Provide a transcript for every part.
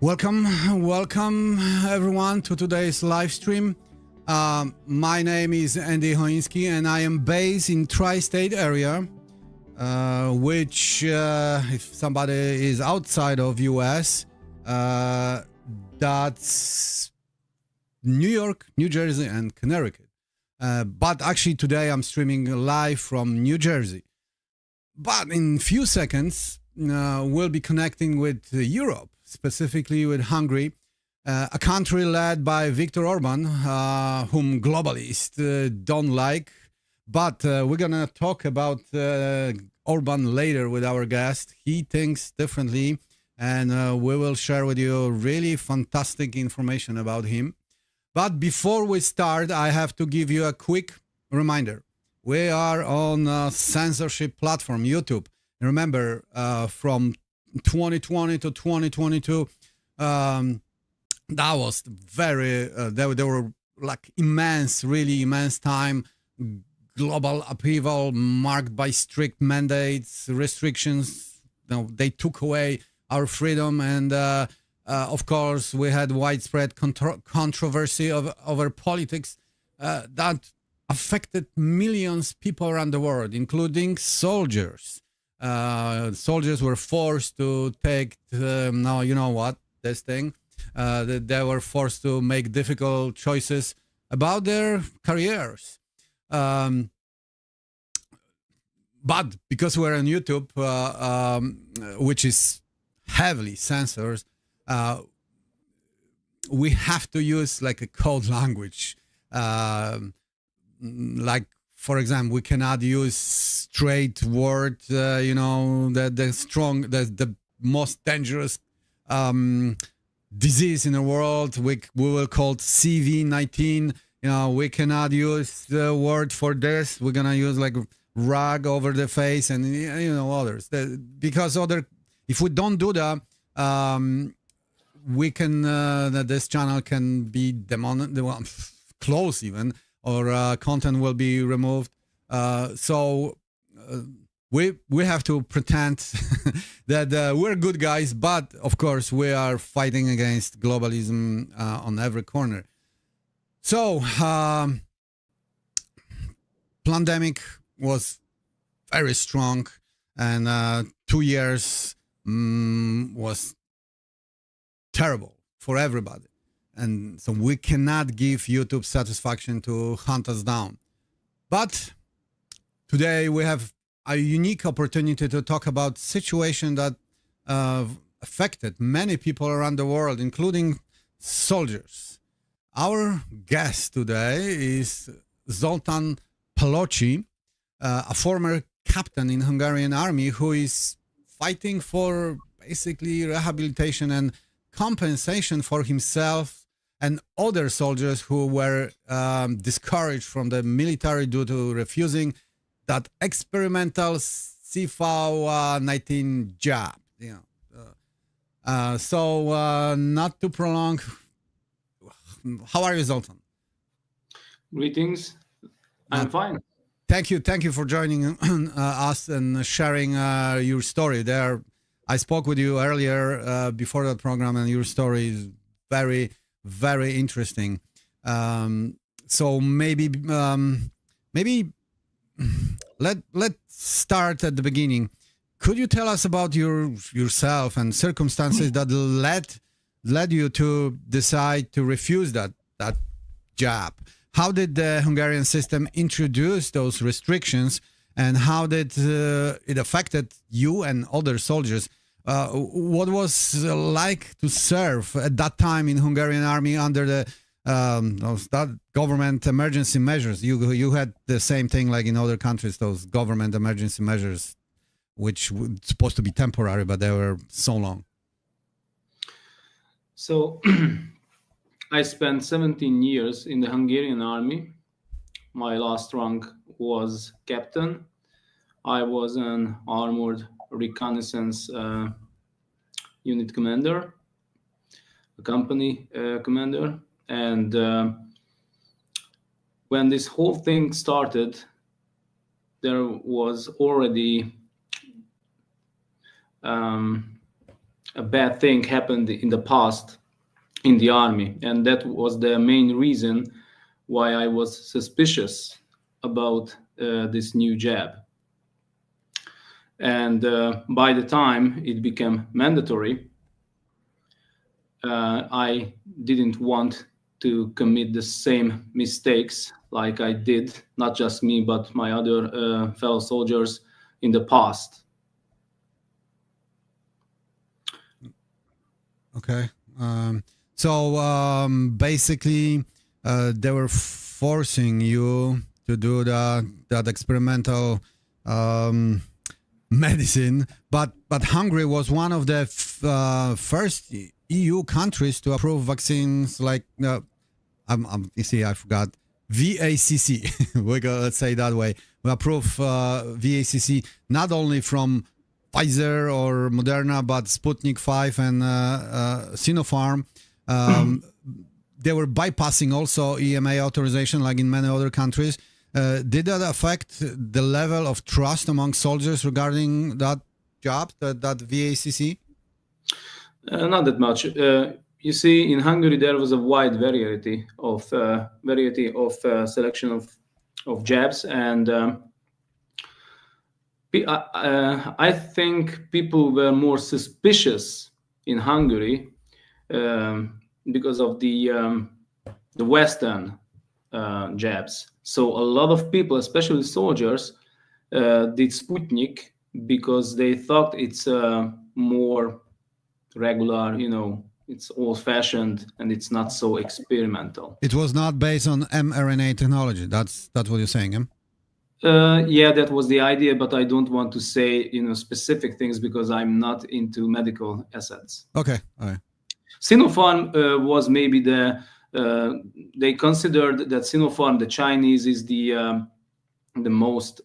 Welcome everyone to today's live stream. My name is Andy Choiński and I am based in tri-state area, which if somebody is outside of US, that's New York, New Jersey and Connecticut. But actually today I'm streaming live from New Jersey. But in few seconds, we'll be connecting with Europe, specifically with Hungary, a country led by Viktor Orban, whom globalists don't like. But we're going to talk about Orban later with our guest. He thinks differently, and we will share with you really fantastic information about him. But before we start, I have to give you a quick reminder. We are on a censorship platform, YouTube. Remember, from 2020 to 2022, that was very, there were like really immense time, global upheaval marked by strict mandates, restrictions. They took away our freedom. And of course, we had widespread controversy over politics that affected millions of people around the world, including soldiers. Soldiers were forced to take, now you know what, this thing. They were forced to make difficult choices about their careers. But because we're on YouTube, which is heavily censored, we have to use like a code language. Like, for example, we cannot use straight word, the most dangerous disease in the world. We will call it CV-19. We cannot use the word for this. We're going to use like rag over the face and, others. Because if we don't do that, we can, this channel can be closed even, or content will be removed. So we have to pretend that we're good guys, but of course we are fighting against globalism on every corner. So pandemic was very strong, and 2 years was terrible for everybody. And so we cannot give YouTube satisfaction to hunt us down. But today we have a unique opportunity to talk about situation that affected many people around the world, including soldiers. Our guest today is Zoltán Pálóczi, a former captain in Hungarian army who is fighting for basically rehabilitation and compensation for himself and other soldiers who were discouraged from the military due to refusing that experimental CV-19 jab. So not to prolong, how are you, Zoltán? Greetings. I'm fine. Thank you for joining us and sharing your story. I spoke with you earlier before that program, and your story is very, very interesting. So maybe let's start at the beginning. Could you tell us about yourself and circumstances that led you to decide to refuse that jab? How did the Hungarian system introduce those restrictions, and how did it affected you and other soldiers? What was like to serve at that time in Hungarian army under the that government emergency measures? You had the same thing like in other countries, those government emergency measures, which were supposed to be temporary, but they were so long. So I spent 17 years in the Hungarian army. My last rank was captain. I was an armored reconnaissance unit commander, a company commander. And when this whole thing started, there was already a bad thing happened in the past in the army, and that was the main reason why I was suspicious about this new jab. And by the time it became mandatory, I didn't want to commit the same mistakes like I did, not just me, but my other fellow soldiers in the past. Okay. So basically, they were forcing you to do that experimental medicine, but Hungary was one of the first EU countries to approve vaccines like you see, I forgot VACC. Let's say it that way. We approve VACC not only from Pfizer or Moderna, but Sputnik 5 and Sinopharm. They were bypassing also EMA authorization, like in many other countries. Did that affect the level of trust among soldiers regarding that job, that VACC? Not that much. You see, in Hungary there was a wide variety of selection of jabs, and I think people were more suspicious in Hungary because of the Western jabs. So a lot of people, especially soldiers, did Sputnik because they thought it's more regular, it's old-fashioned and it's not so experimental. It was not based on mRNA technology. That's what you're saying, huh? Yeah, that was the idea, but I don't want to say specific things because I'm not into medical assets. Okay, all right. Sinopharm was maybe they considered that Sinopharm, the Chinese, is the most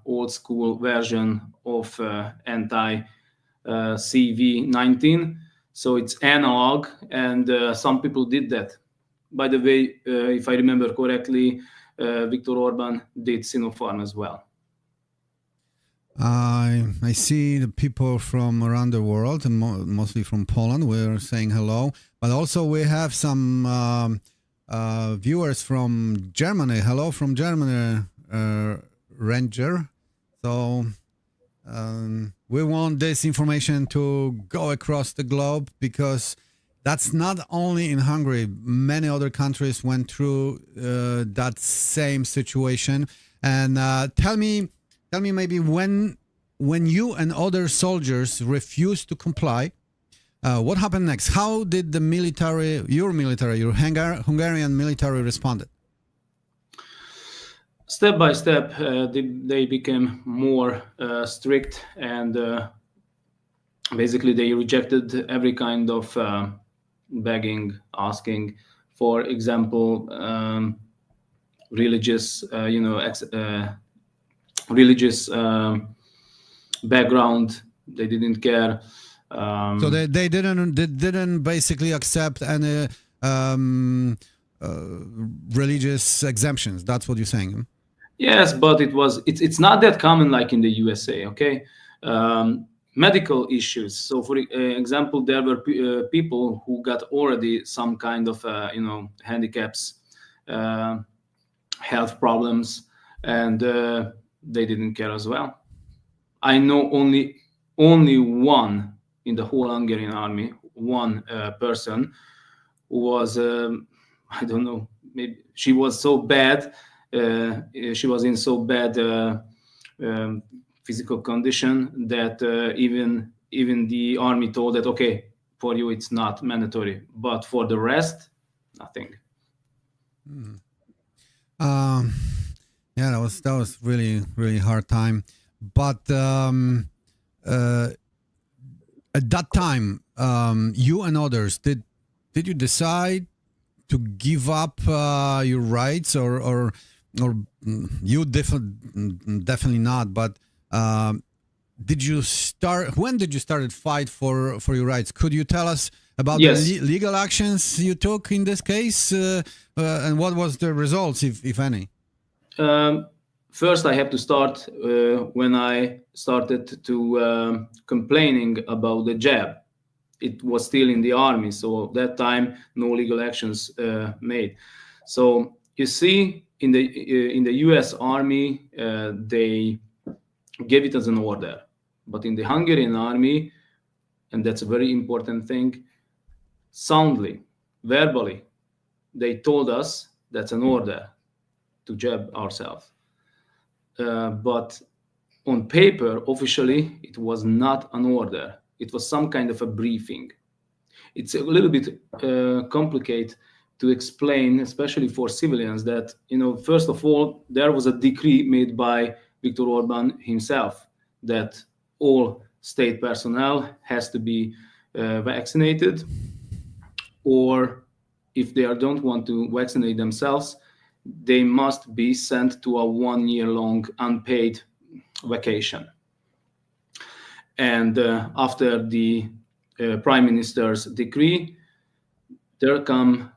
old school version of anti-CV19. So it's analog, and some people did that. By the way, if I remember correctly, Viktor Orban did Sinopharm as well. I see the people from around the world, and mostly from Poland. We're saying hello, but also we have some viewers from Germany. Hello from Germany, Ranger. So we want this information to go across the globe, because that's not only in Hungary. Many other countries went through that same situation. And tell me maybe when you and other soldiers refused to comply, what happened next? How did the your Hungarian military responded? Step by step, they became more strict, and basically they rejected every kind of begging, asking. For example, religious, religious background. They didn't care. So they didn't basically accept any religious exemptions. That's what you're saying. Yes, but it's not that common like in the USA. Okay, medical issues. So, for example, there were people who got already some kind of handicaps, health problems, and they didn't care as well. I know only one in the whole Hungarian army, one person who was I don't know, maybe she was so bad. She was in so bad physical condition that even the army told that, okay, for you it's not mandatory, but for the rest, nothing. Yeah, that was really hard time. But at that time, you and others, did you decide to give up your rights, or you definitely not? But did you start? When did you start to fight for your rights? Could you tell us about the legal actions you took in this case, and what was the results, if any? First, I have to start when I started to complaining about the jab. it was still in the army. So at that time, no legal actions made. So you see, in the U.S. Army, they gave it as an order, but in the Hungarian army, and that's a very important thing, soundly, verbally, they told us that's an order to jab ourselves. But on paper, officially, it was not an order. It was some kind of a briefing. It's a little bit complicated to explain, especially for civilians, that, first of all, there was a decree made by Viktor Orban himself that all state personnel has to be vaccinated, or if they don't want to vaccinate themselves, they must be sent to a 1-year-long unpaid vacation. And after the prime minister's decree, there come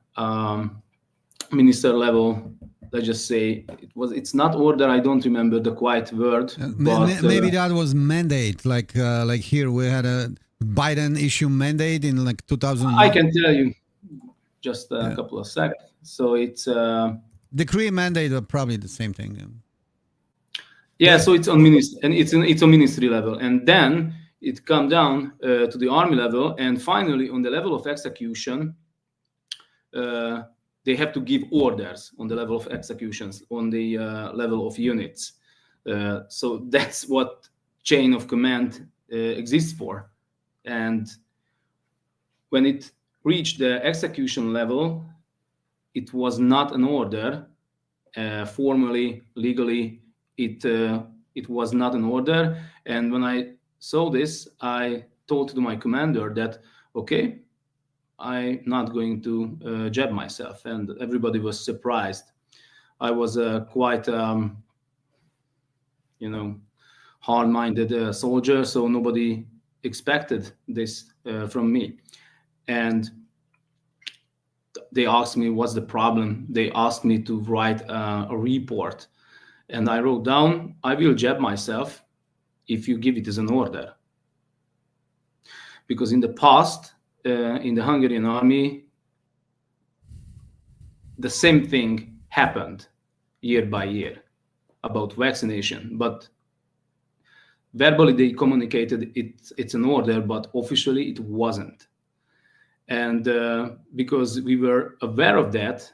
minister level, let's just say, it's not order, I don't remember the quiet word. But, maybe that was mandate, like here we had a Biden issue mandate in like 2001. I can tell you just a couple of seconds. So it's decree mandate are probably the same thing. Yeah, so it's on ministry, and it's on ministry level, and then it come down to the army level, and finally on the level of execution, they have to give orders on the level of executions, on the level of units. So that's what chain of command exists for. And when it reached the execution level, it was not an order. Formally, legally, it was not an order. And when I saw this, I told to my commander that, okay, I'm not going to jab myself. And everybody was surprised. I was quite, hard-minded soldier, so nobody expected this from me. And they asked me, what's the problem? They asked me to write a report. And I wrote down, I will jab myself if you give it as an order. Because in the past, in the Hungarian army, the same thing happened year by year about vaccination. But verbally they communicated it's an order, but officially it wasn't. And because we were aware of that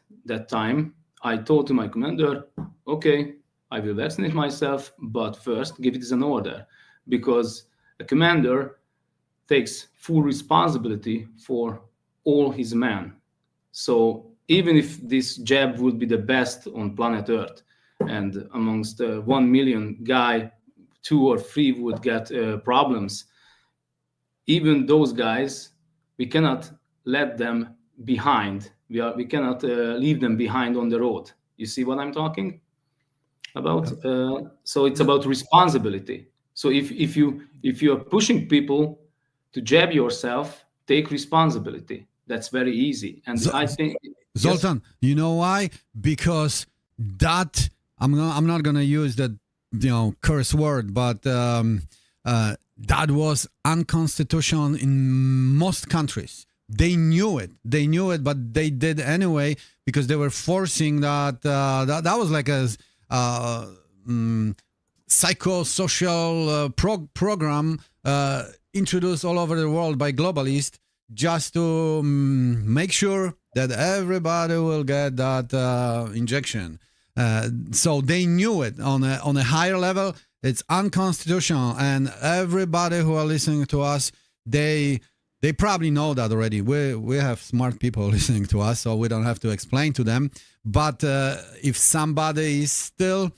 time, I told to my commander, okay, I will vaccinate myself, but first give it as an order, because a commander takes full responsibility for all his men. So even if this jab would be the best on planet Earth, and amongst 1 million guy, 2 or 3 would get problems, even those guys, we cannot let them behind. We cannot leave them behind on the road. You see what I'm talking about? So it's about responsibility. So if you are pushing people to jab yourself, take responsibility. That's very easy. And I think, Zoltán, you know why? Because that I'm not gonna use that curse word, but that was unconstitutional in most countries. They knew it, but they did anyway because they were forcing that. That was like a psychosocial program introduced all over the world by globalists, just to make sure that everybody will get that injection. So they knew it on a higher level. It's unconstitutional, and everybody who are listening to us, they probably know that already. We have smart people listening to us, so we don't have to explain to them. But if somebody is still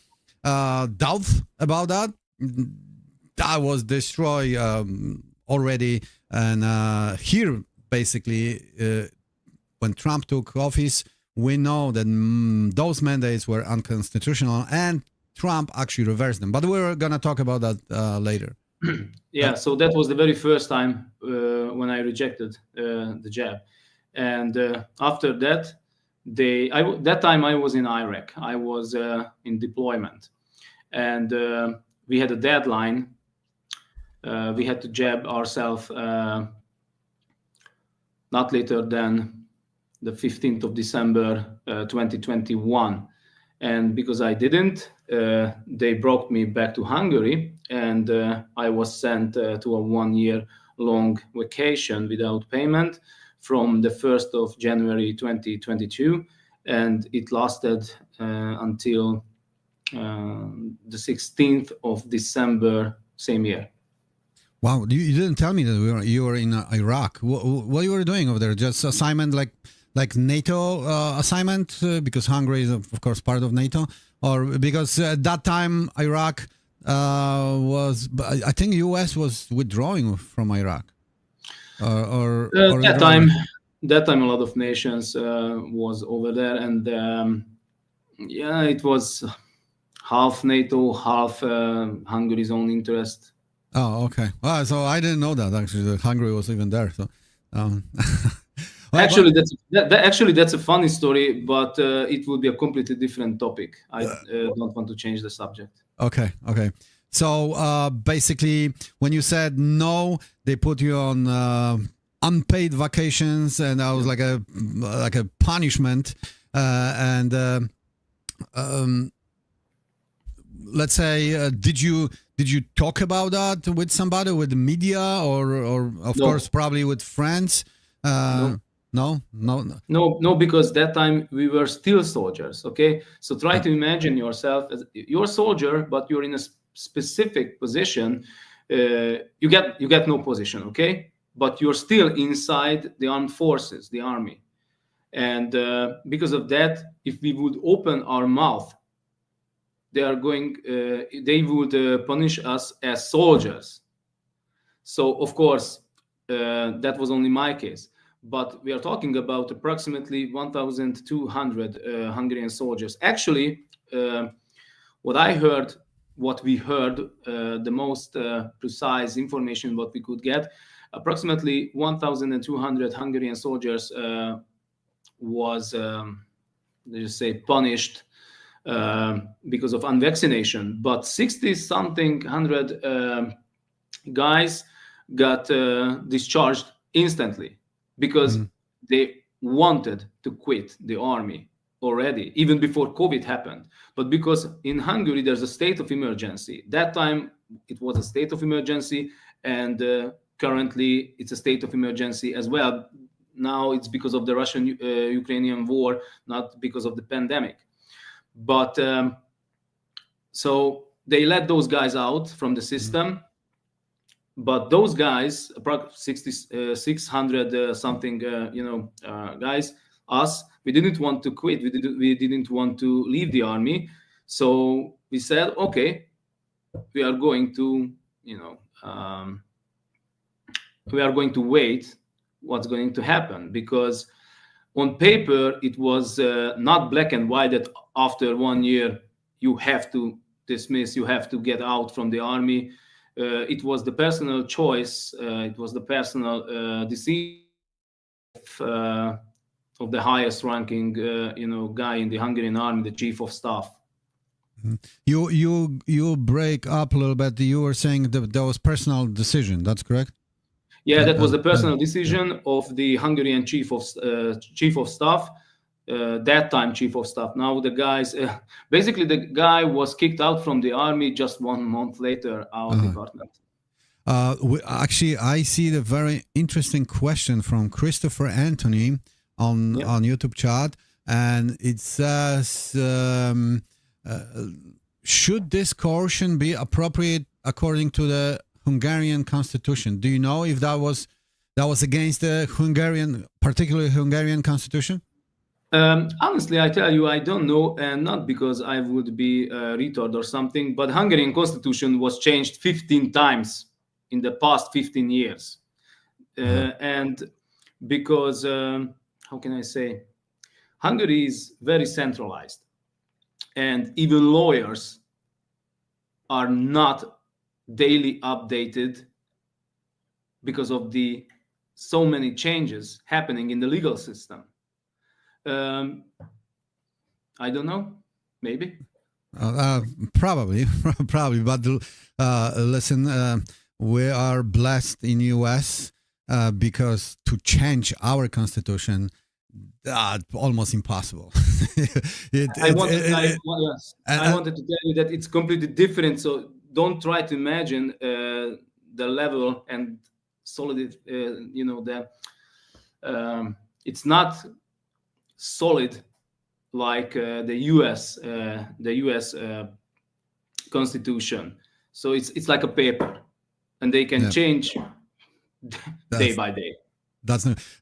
doubt about that, that was destroyed already. And here, basically, when Trump took office, we know that those mandates were unconstitutional, and Trump actually reversed them. But we're going to talk about that later. Yeah, so that was the very first time when I rejected the jab. And after that, that time I was in Iraq. I was in deployment. And we had a deadline. We had to jab ourselves not later than the 15th of December 2021. And because I didn't, they brought me back to Hungary, and I was sent to a 1-year-long vacation without payment from the 1st of January 2022, and it lasted until the 16th of December same year. Wow, you didn't tell me that you were in Iraq. What you were doing over there? Just assignment like NATO assignment, because Hungary is of course part of NATO, or because at that time Iraq was, I think US was withdrawing from Iraq. That time a lot of nations was over there, and yeah, it was half NATO, half Hungary's own interest. Oh, okay. Well, so I didn't know that actually, that Hungary was even there. So, actually, that's a funny story, but it would be a completely different topic. I don't want to change the subject. Okay. So basically, when you said no, they put you on unpaid vacations, and that was like a punishment. Let's say, did you talk about that with somebody, with the media, or of course probably with friends? No, because that time we were still soldiers. Okay, so try to imagine yourself as you're a soldier, but you're in a specific position. You get no position. Okay, but you're still inside the armed forces, the army, and because of that, if we would open our mouth, they would punish us as soldiers. So of course that was only my case, but we are talking about approximately 1,200 Hungarian soldiers. Actually, what we heard, the most precise information what we could get, approximately 1,200 Hungarian soldiers was let's say punished because of unvaccination, but 60-something hundred guys got discharged instantly because they wanted to quit the army already, even before COVID happened. But because in Hungary there's a state of emergency, that time it was a state of emergency, and currently it's a state of emergency as well. Now it's because of the Russian-Ukrainian war, not because of the pandemic. But so they let those guys out from the system, but those guys, approximately 600 something, guys, us, we didn't want to quit. We didn't want to leave the army. So we said, okay, we are going to, we are going to wait what's going to happen, because on paper it was not black and white that after 1 year you have to dismiss, you have to get out from the army. It was the personal choice, it was the personal decision of the highest ranking guy in the Hungarian army, the chief of staff. You break up a little bit. You were saying that was personal decision, that's correct? Yeah, that was the personal decision of the Hungarian chief of staff, that time chief of staff. Now the guys, basically the guy was kicked out from the army just 1 month later, our department. Actually, I see the very interesting question from Christopher Anthony on YouTube chat, and it says, should this coercion be appropriate according to the Hungarian constitution? Do you know if that was against the particularly Hungarian constitution? Honestly, I tell you, I don't know, and not because I would be a retard or something, but Hungarian constitution was changed 15 times in the past 15 years. And because, how can I say, Hungary is very centralized, and even lawyers are not daily updated because of the so many changes happening in the legal system. I don't know, maybe. Probably, but listen, we are blessed in US because to change our constitution, almost impossible. I wanted to tell you that it's completely different. So don't try to imagine the level and solid. It's not solid like the U.S. Constitution. So it's like a paper, and they can change day by day.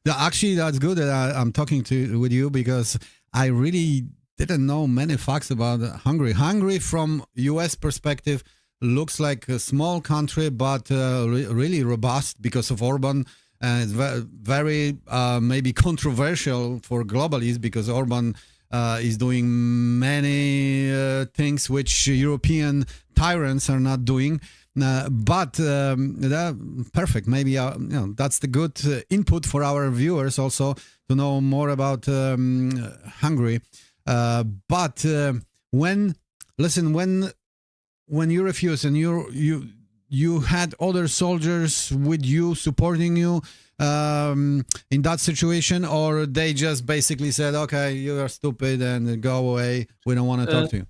Actually, that's good that I'm talking with you, because I really didn't know many facts about Hungary. Hungary, from U.S. perspective, looks like a small country, but really robust because of Orban. And it's very maybe controversial for globalists, because Orban is doing many things which European tyrants are not doing. But perfect. Maybe that's the good input for our viewers also to know more about Hungary. But when you refuse and you had other soldiers with you supporting you in that situation, or they just basically said, "Okay, you are stupid and go away. We don't want to talk to you."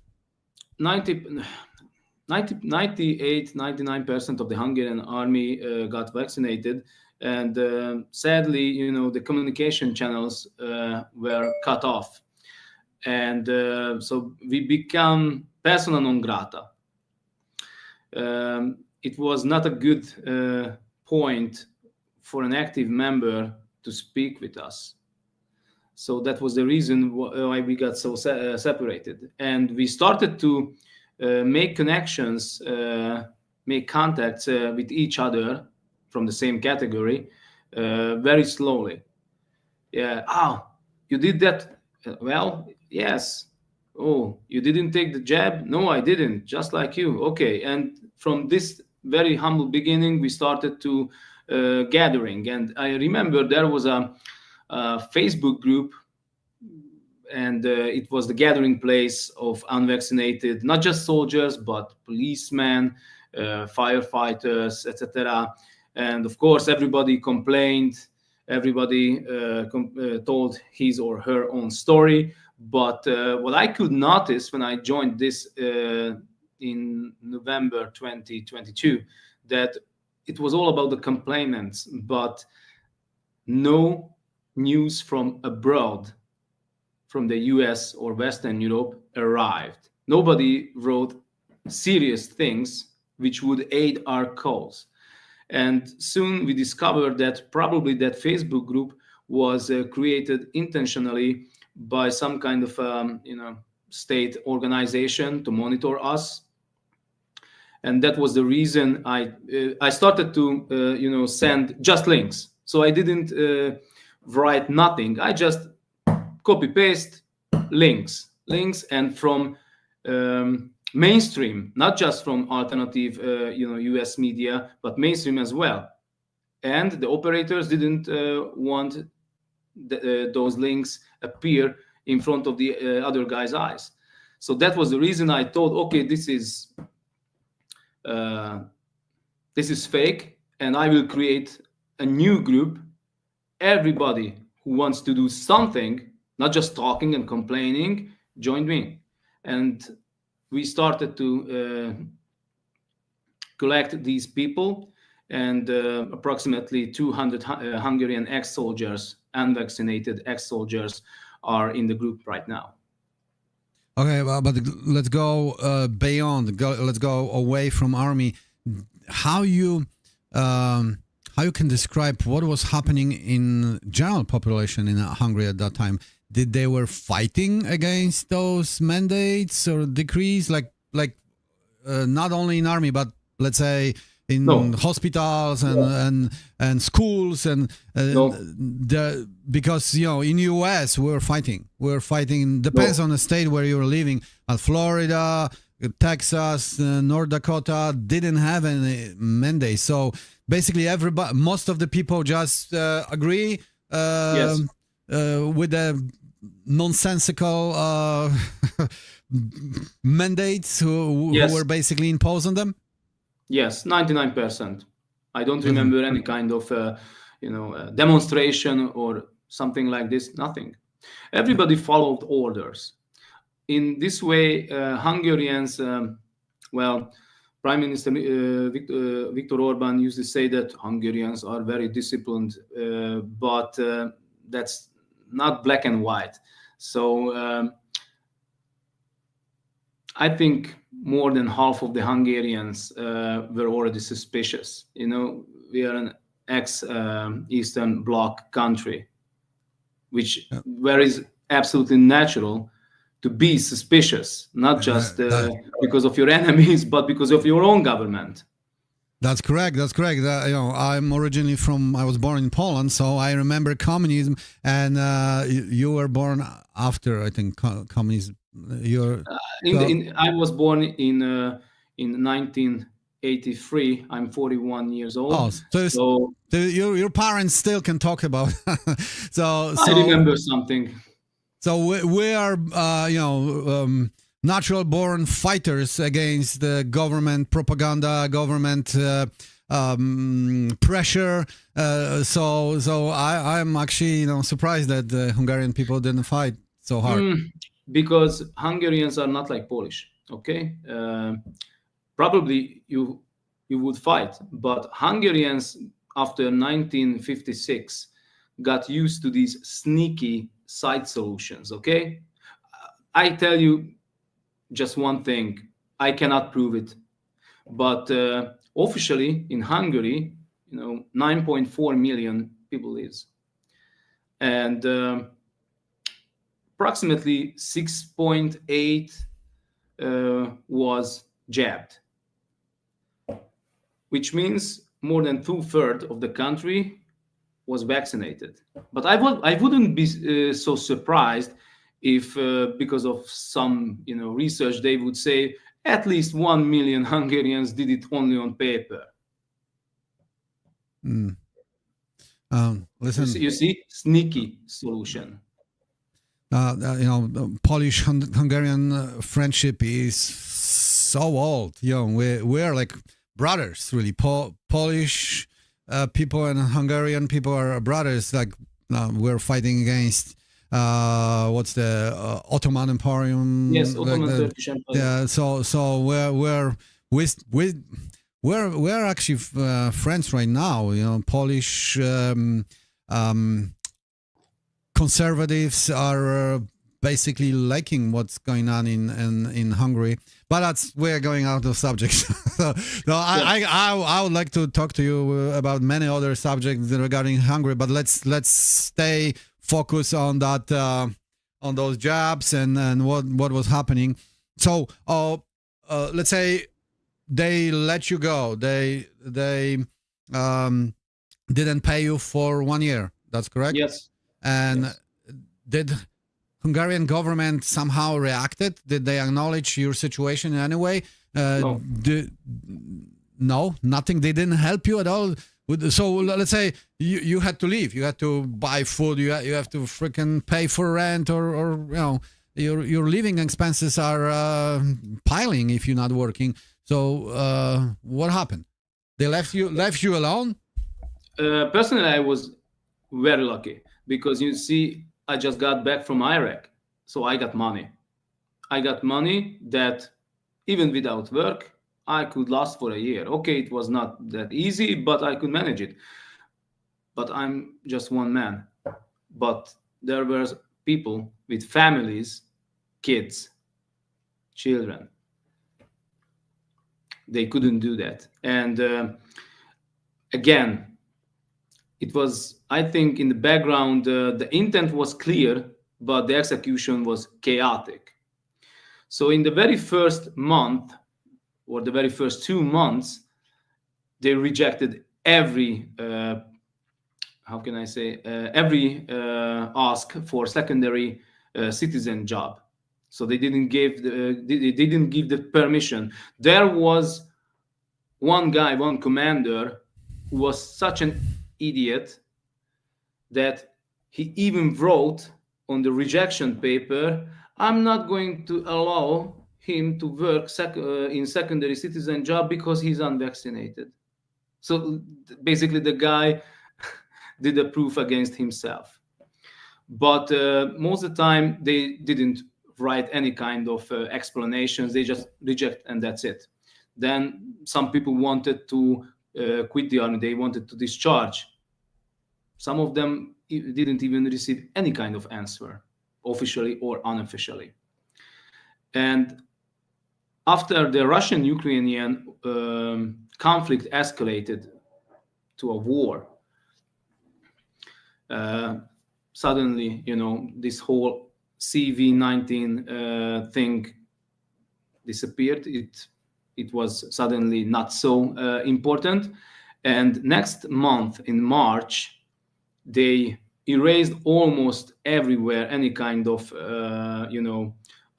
99% of the Hungarian army got vaccinated, and sadly, the communication channels were cut off, and so we become persona non grata. It was not a good point for an active member to speak with us. So that was the reason why we got so separated, and we started to make connections, make contacts with each other from the same category very slowly. Yeah. Oh, you did that? Well, yes. Oh, you didn't take the jab? No, I didn't. Just like you. Okay. And from this very humble beginning, we started to gathering. And I remember there was a Facebook group, and it was the gathering place of unvaccinated, not just soldiers, but policemen, firefighters, etc. And of course, everybody complained. Everybody told his or her own story. But what I could notice when I joined this in November 2022, that it was all about the complainants, but no news from abroad, from the US or Western Europe, arrived. Nobody wrote serious things which would aid our cause. And soon we discovered that probably that Facebook group was created intentionally by some kind of state organization to monitor us. And that was the reason I started to send just links. So I didn't write nothing. I just copy paste links, and from mainstream, not just from alternative US media, but mainstream as well. And the operators didn't want those links appear in front of the other guy's eyes. So that was the reason I thought, okay, this is fake, and I will create a new group. Everybody who wants to do something, not just talking and complaining, join me. And we started to collect these people, and approximately 200 Hungarian ex-soldiers, unvaccinated ex-soldiers, are in the group right now. Okay, well, but let's go beyond. Let's go away from army. How you can describe what was happening in general population in Hungary at that time? Did they were fighting against those mandates or decrees, like not only in army, but let's say in hospitals and schools and because in US we're fighting. Depends on the state where you're living. Florida, Texas, North Dakota didn't have any mandate. So basically, most of the people just agree with the nonsensical mandates who were basically imposed on them. Yes, 99%. I don't remember any kind of demonstration or something like this. Nothing. Everybody followed orders. In this way, Hungarians, Prime Minister Viktor Orban used to say that Hungarians are very disciplined, but that's not black and white. So I think more than half of the Hungarians were already suspicious. We are an ex-Eastern Bloc country, where is absolutely natural to be suspicious, not just because of your enemies, but because of your own government. That's correct. I'm originally I was born in Poland, so I remember communism, and you were born after, I think, communism. I was born in 1983. I'm 41 years old. Oh, so your parents still can talk about. so I remember something. So we are, natural-born fighters against the government propaganda, government pressure. So I'm actually, surprised that the Hungarian people didn't fight so hard. Because Hungarians are not like Polish. Okay, probably you would fight, but Hungarians after 1956 got used to these sneaky side solutions. Okay, I tell you just one thing. I cannot prove it, but officially in Hungary, 9.4 million people lives, and approximately 6.8 was jabbed, which means more than 2/3 of the country was vaccinated. But I wouldn't be so surprised if, because of some research, they would say at least 1 million Hungarians did it only on paper. Listen, you see, sneaky solution. Polish-Hungarian friendship is so old. We're like brothers, really. Polish people and Hungarian people are brothers. Like we're fighting against what's the Ottoman Emporium? Yes, Ottoman Turkish Empire. Yeah, so we're actually friends right now. Polish conservatives are basically liking what's going on in Hungary, but we're going out of subjects. I would like to talk to you about many other subjects regarding Hungary, but let's stay focused on that on those jobs and what was happening. So let's say they let you go. They didn't pay you for 1 year. That's correct? Yes. And yes. Did Hungarian government somehow reacted? Did they acknowledge your situation in any way? No. No, nothing. They didn't help you at all. So let's say you had to leave. You had to buy food. You have to freaking pay for rent, or your living expenses are piling if you're not working. So what happened? They left you alone? Personally, I was very lucky because you see, I just got back from Iraq, so I got money. I got money that even without work, I could last for a year. Okay, it was not that easy, but I could manage it. But I'm just one man. But there were people with families, kids, children. They couldn't do that. And again, it was, I think, in the background, the intent was clear, but the execution was chaotic. So in the very first month, or the very first 2 months, they rejected every, every ask for secondary citizen job. So they didn't give the permission. There was one guy, one commander, who was such an idiot that he even wrote on the rejection paper, I'm not going to allow him to work in secondary citizen job because he's unvaccinated. So basically the guy did a proof against himself. But most of the time, they didn't write any kind of explanations. They just reject, and that's it. Then some people wanted to quit the army. They wanted to discharge. Some of them didn't even receive any kind of answer, officially or unofficially. And after the Russian-Ukrainian conflict escalated to a war, suddenly, this whole CV-19 thing disappeared. It was suddenly not so important. And next month, in March, they erased almost everywhere any kind of,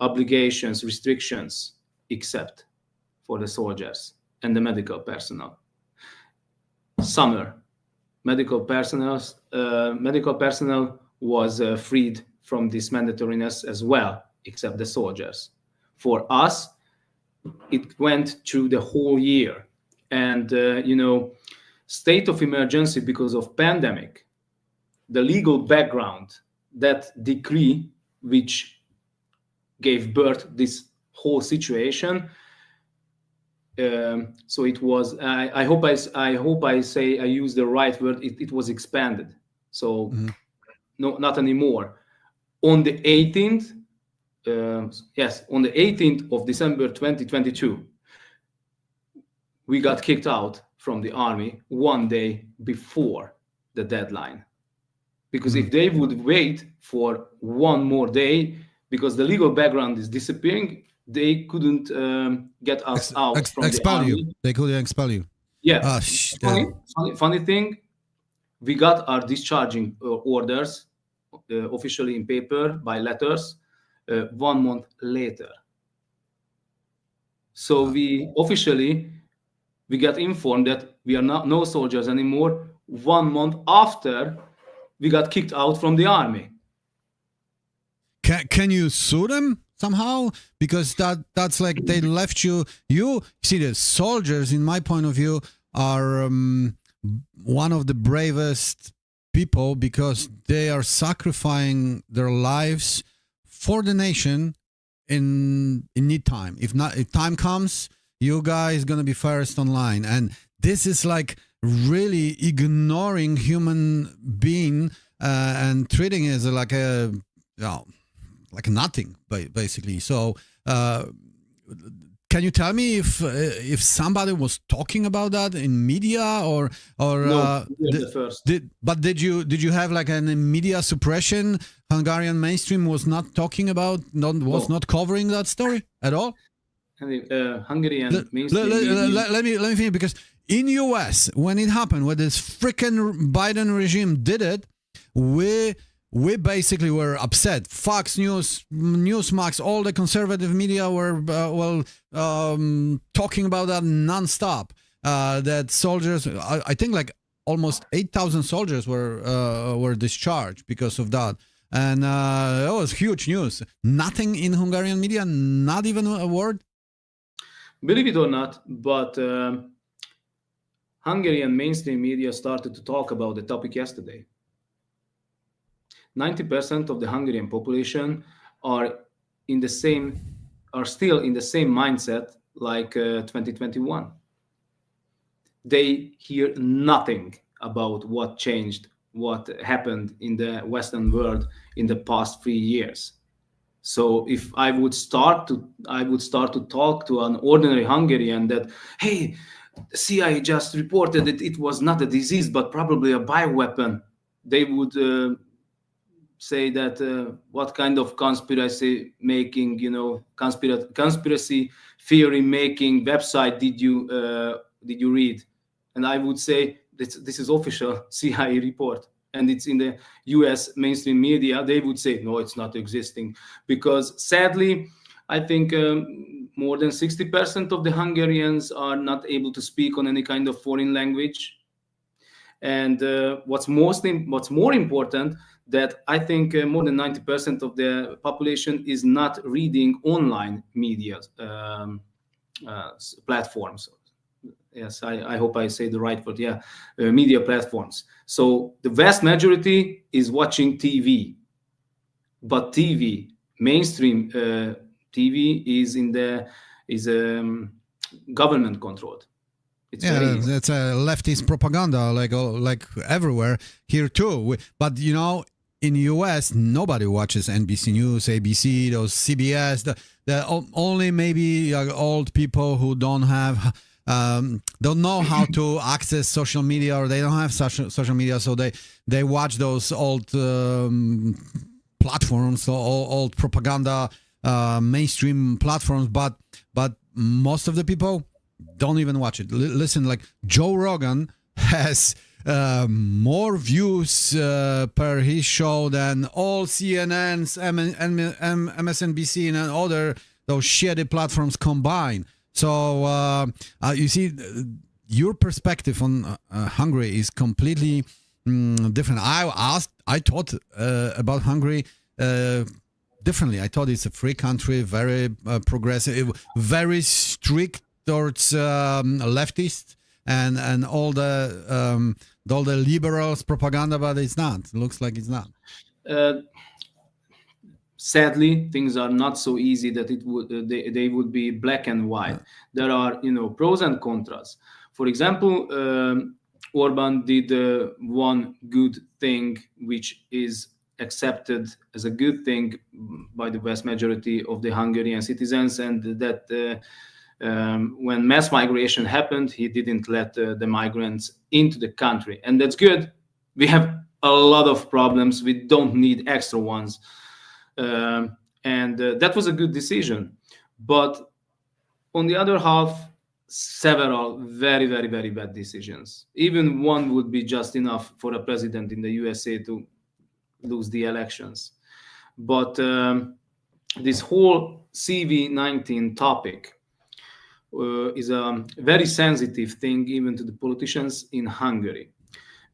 obligations, restrictions, except for the soldiers and the medical personnel. Summer, medical personnel was freed from this mandatoriness as well, except the soldiers. For us, it went through the whole year. And, state of emergency because of pandemic, the legal background, that decree which gave birth this whole situation. So it was. I hope I use the right word. It was expanded. So no, not anymore. On the 18th, on the 18th of December 2022, we got kicked out from the army one day before the deadline. Because if they would wait for one more day, because the legal background is disappearing, they couldn't get us out from the army. They couldn't expel you. Yeah. Funny thing, we got our discharging orders officially in paper by letters 1 month later. So we got informed that we are no soldiers anymore 1 month after we got kicked out from the army. Can you sue them somehow? Because that's like they left you. You see, the soldiers, in my point of view, are one of the bravest people because they are sacrificing their lives for the nation in need time. If time comes, you guys gonna be first online, and this is like really ignoring human being and treating it as like a nothing, basically. So can you tell me if somebody was talking about that in media or no, first. Did you have like a media suppression? Hungarian mainstream was not talking about, not covering that story at all. Hungarian mainstream. Let me finish, because in US, when it happened, when this freaking Biden regime did it, we basically were upset. Fox News, Newsmax, all the conservative media were talking about that nonstop. That soldiers, I think like almost 8,000 soldiers were discharged because of that. And it was huge news. Nothing in Hungarian media, not even a word. Believe it or not, but Hungarian mainstream media started to talk about the topic yesterday. 90% of the Hungarian population are still in the same mindset like 2021. They hear nothing about what changed, what happened in the Western world in the past 3 years. So if I would start to talk to an ordinary Hungarian that, hey, CIA just reported that it was not a disease but probably a bioweapon, they would say that what kind of conspiracy making, conspiracy theory making website did you read? And I would say this is official CIA report, and it's in the US mainstream media. They would say no, it's not existing, because sadly, I think more than 60% of the Hungarians are not able to speak on any kind of foreign language. And what's more important, that I think more than 90% of the population is not reading online media platforms, Yes, I hope I say the right word. Yeah, media platforms. So the vast majority is watching TV, but TV, mainstream TV, is government controlled. It's very easy. It's a leftist propaganda, like everywhere here too. But you know, in the U.S., nobody watches NBC News, ABC, those CBS. The only maybe old people who don't know how to access social media, or they don't have social media, so they watch those old platforms, old propaganda, mainstream platforms. But most of the people don't even watch it. Listen, like Joe Rogan has more views per his show than all CNN's, MSNBC, and other those shitty platforms combined. So you see, your perspective on Hungary is completely different. I thought about Hungary differently. I thought it's a free country, very progressive, very strict towards leftists and all the liberals propaganda, but it's not. It looks like it's not. Sadly, things are not so easy that they would be black and white. There are pros and contras. For example, Orban did one good thing, which is accepted as a good thing by the vast majority of the Hungarian citizens, and that when mass migration happened, he didn't let the migrants into the country, and that's good. We have a lot of problems. We don't need extra ones, and that was a good decision. But on the other half, several very, very, very bad decisions. Even one would be just enough for a president in the USA to lose the elections. But this whole CV-19 topic is a very sensitive thing even to the politicians in Hungary,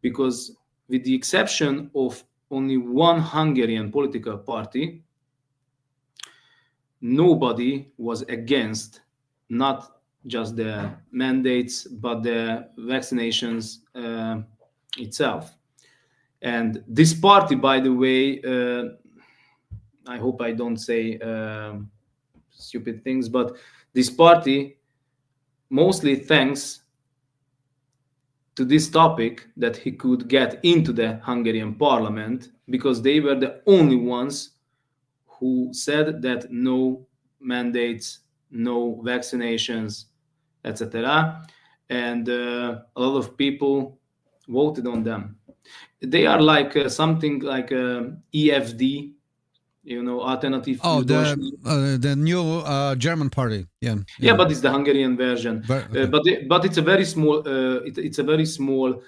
because with the exception of only one Hungarian political party, nobody was against not just the mandates but the vaccinations itself. And this party, by the way, I hope I don't say stupid things, but this party, mostly thanks to this topic, that he could get into the Hungarian parliament, because they were the only ones who said that no mandates, no vaccinations, etc. And a lot of people voted on them. They are like something like EFD, alternative. Oh, the new German party. Yeah, but it's the Hungarian version. Okay. But it's a very small. It's a very small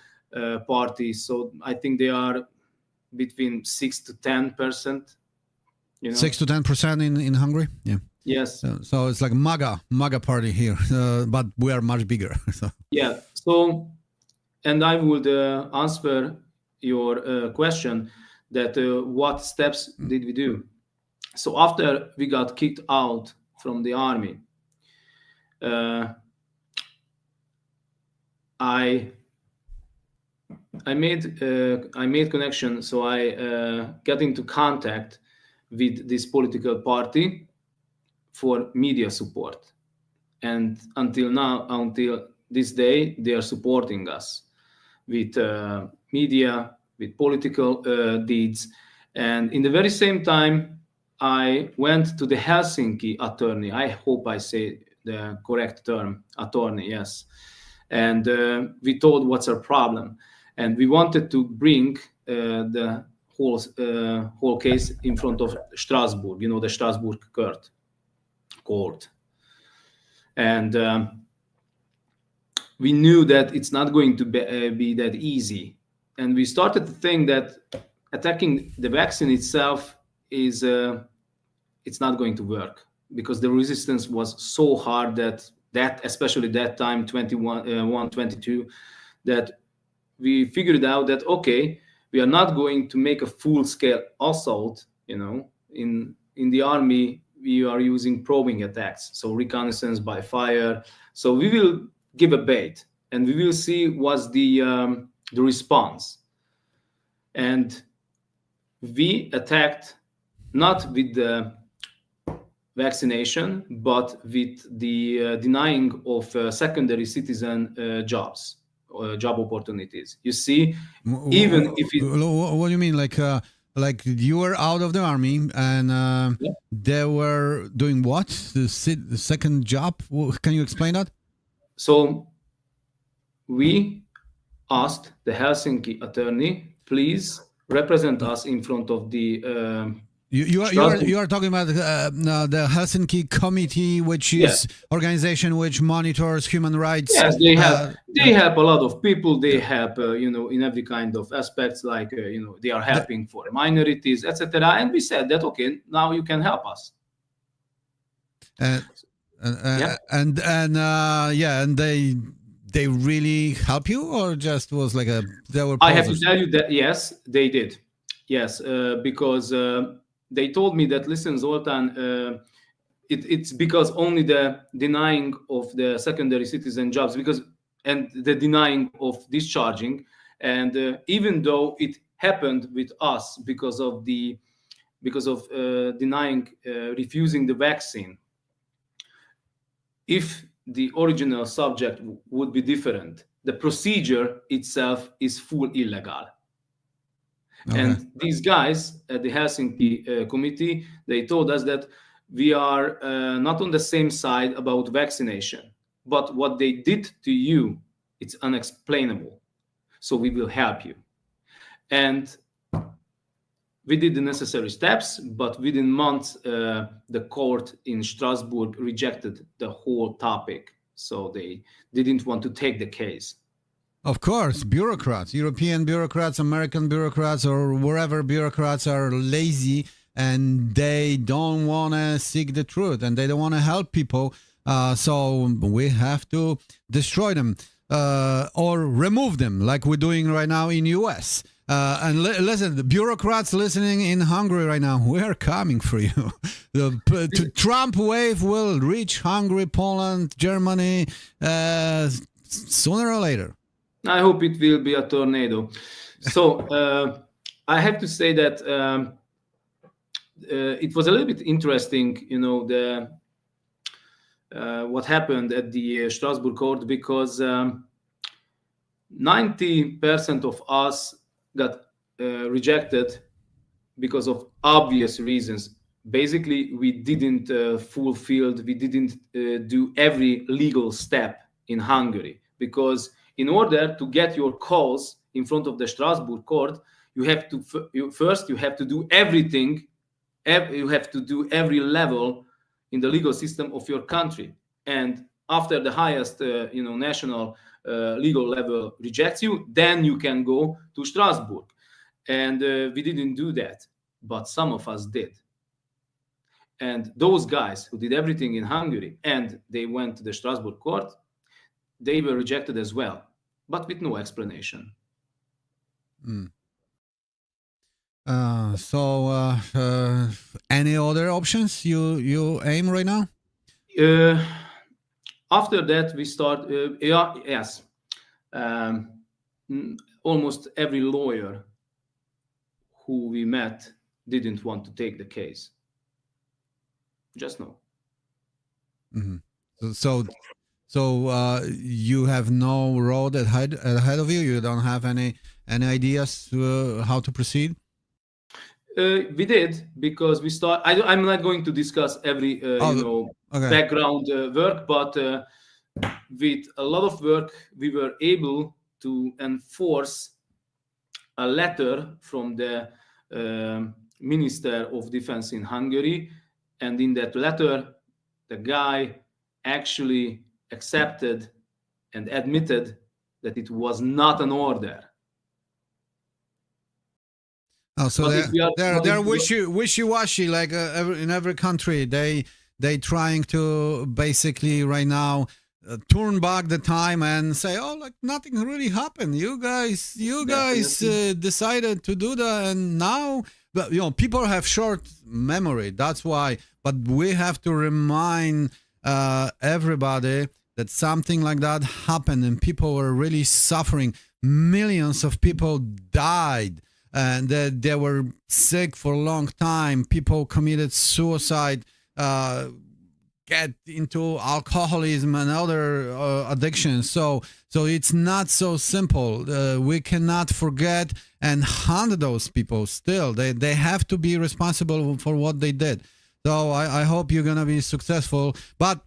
party. So I think they are between 6 to 10%. 6 to 10% in Hungary. Yeah. Yes. So it's like MAGA party here, but we are much bigger. So. Yeah. So, and I would answer your question that what steps did we do? So after we got kicked out from the army, I made connection. So I got into contact with this political party for media support, and until this day, they are supporting us with media, with political deeds. And in the very same time, I went to the Helsinki attorney. I hope I say the correct term, attorney, yes. And we told what's our problem. And we wanted to bring the whole case in front of Strasbourg, the Strasbourg court. And we knew that it's not going to be that easy. And we started to think that attacking the vaccine itself is it's not going to work, because the resistance was so hard that especially that time, 22, that we figured out that, okay, we are not going to make a full-scale assault. In the army, we are using probing attacks, so reconnaissance by fire. So we will give a bait, and we will see what's the response. And we attacked not with the vaccination, but with the denying of secondary citizen jobs, job opportunities. You see, even if it, what do you mean, like you were out of the army and Yeah. they were doing what? The second job? Can you explain that? so we asked the Helsinki attorney, please represent us in front of the You are talking about the Helsinki Committee, which is organization which monitors human rights. Yes, they help a lot of people. They help, in every kind of aspects, like they are helping for minorities, etc. And we said that okay, now you can help us. And they really help you, or just was like they were. I have to posers? tell you that yes, they did. Yes, because they told me that listen, Zoltán, it's because only the denying of the secondary citizen jobs, and the denying of discharging, and even though it happened with us because of denying, refusing the vaccine, if the original subject would be different, the procedure itself is full illegal. Okay. And these guys at the Helsinki committee, they told us that we are not on the same side about vaccination, but what they did to you, it's unexplainable. So we will help you. And we did the necessary steps, but within months, the court in Strasbourg rejected the whole topic. So they didn't want to take the case. Of course, bureaucrats, European bureaucrats, American bureaucrats, or wherever bureaucrats are lazy and they don't want to seek the truth and they don't want to help people. So we have to destroy them or remove them like we're doing right now in US. And listen, the bureaucrats listening in Hungary right now, we are coming for you. The Trump wave will reach Hungary, Poland, Germany sooner or later. I hope it will be a tornado. So I have to say that it was a little bit interesting, what happened at the Strasbourg court, because 90% of us got rejected because of obvious reasons. Basically, we didn't we didn't do every legal step in Hungary, because in order to get your cause in front of the Strasbourg court, you have to do everything. You have to do every level in the legal system of your country. And after the highest, national legal level rejects you, then you can go to Strasbourg. And we didn't do that, but some of us did. And those guys who did everything in Hungary and they went to the Strasbourg court, they were rejected as well, but with no explanation. So any other options you aim right now? After that, we start. Yes, almost every lawyer who we met didn't want to take the case. Just no. Mm-hmm. So you have no road ahead of you. You don't have any ideas how to proceed. We did, because we start. I'm not going to discuss every okay. Background work, but with a lot of work, we were able to enforce a letter from the Minister of Defense in Hungary, and in that letter, the guy actually accepted and admitted that it was not an order. Oh, so they're wishy-washy, like in every country. They trying to basically right now turn back the time and say, oh, like nothing really happened. You guys decided to do that, and now, but people have short memory. That's why. But we have to remind everybody that something like that happened and people were really suffering. Millions of people died and they were sick for a long time. People committed suicide, get into alcoholism and other addictions. So it's not so simple. We cannot forget and hunt those people still. They have to be responsible for what they did. So I hope you're going to be successful. But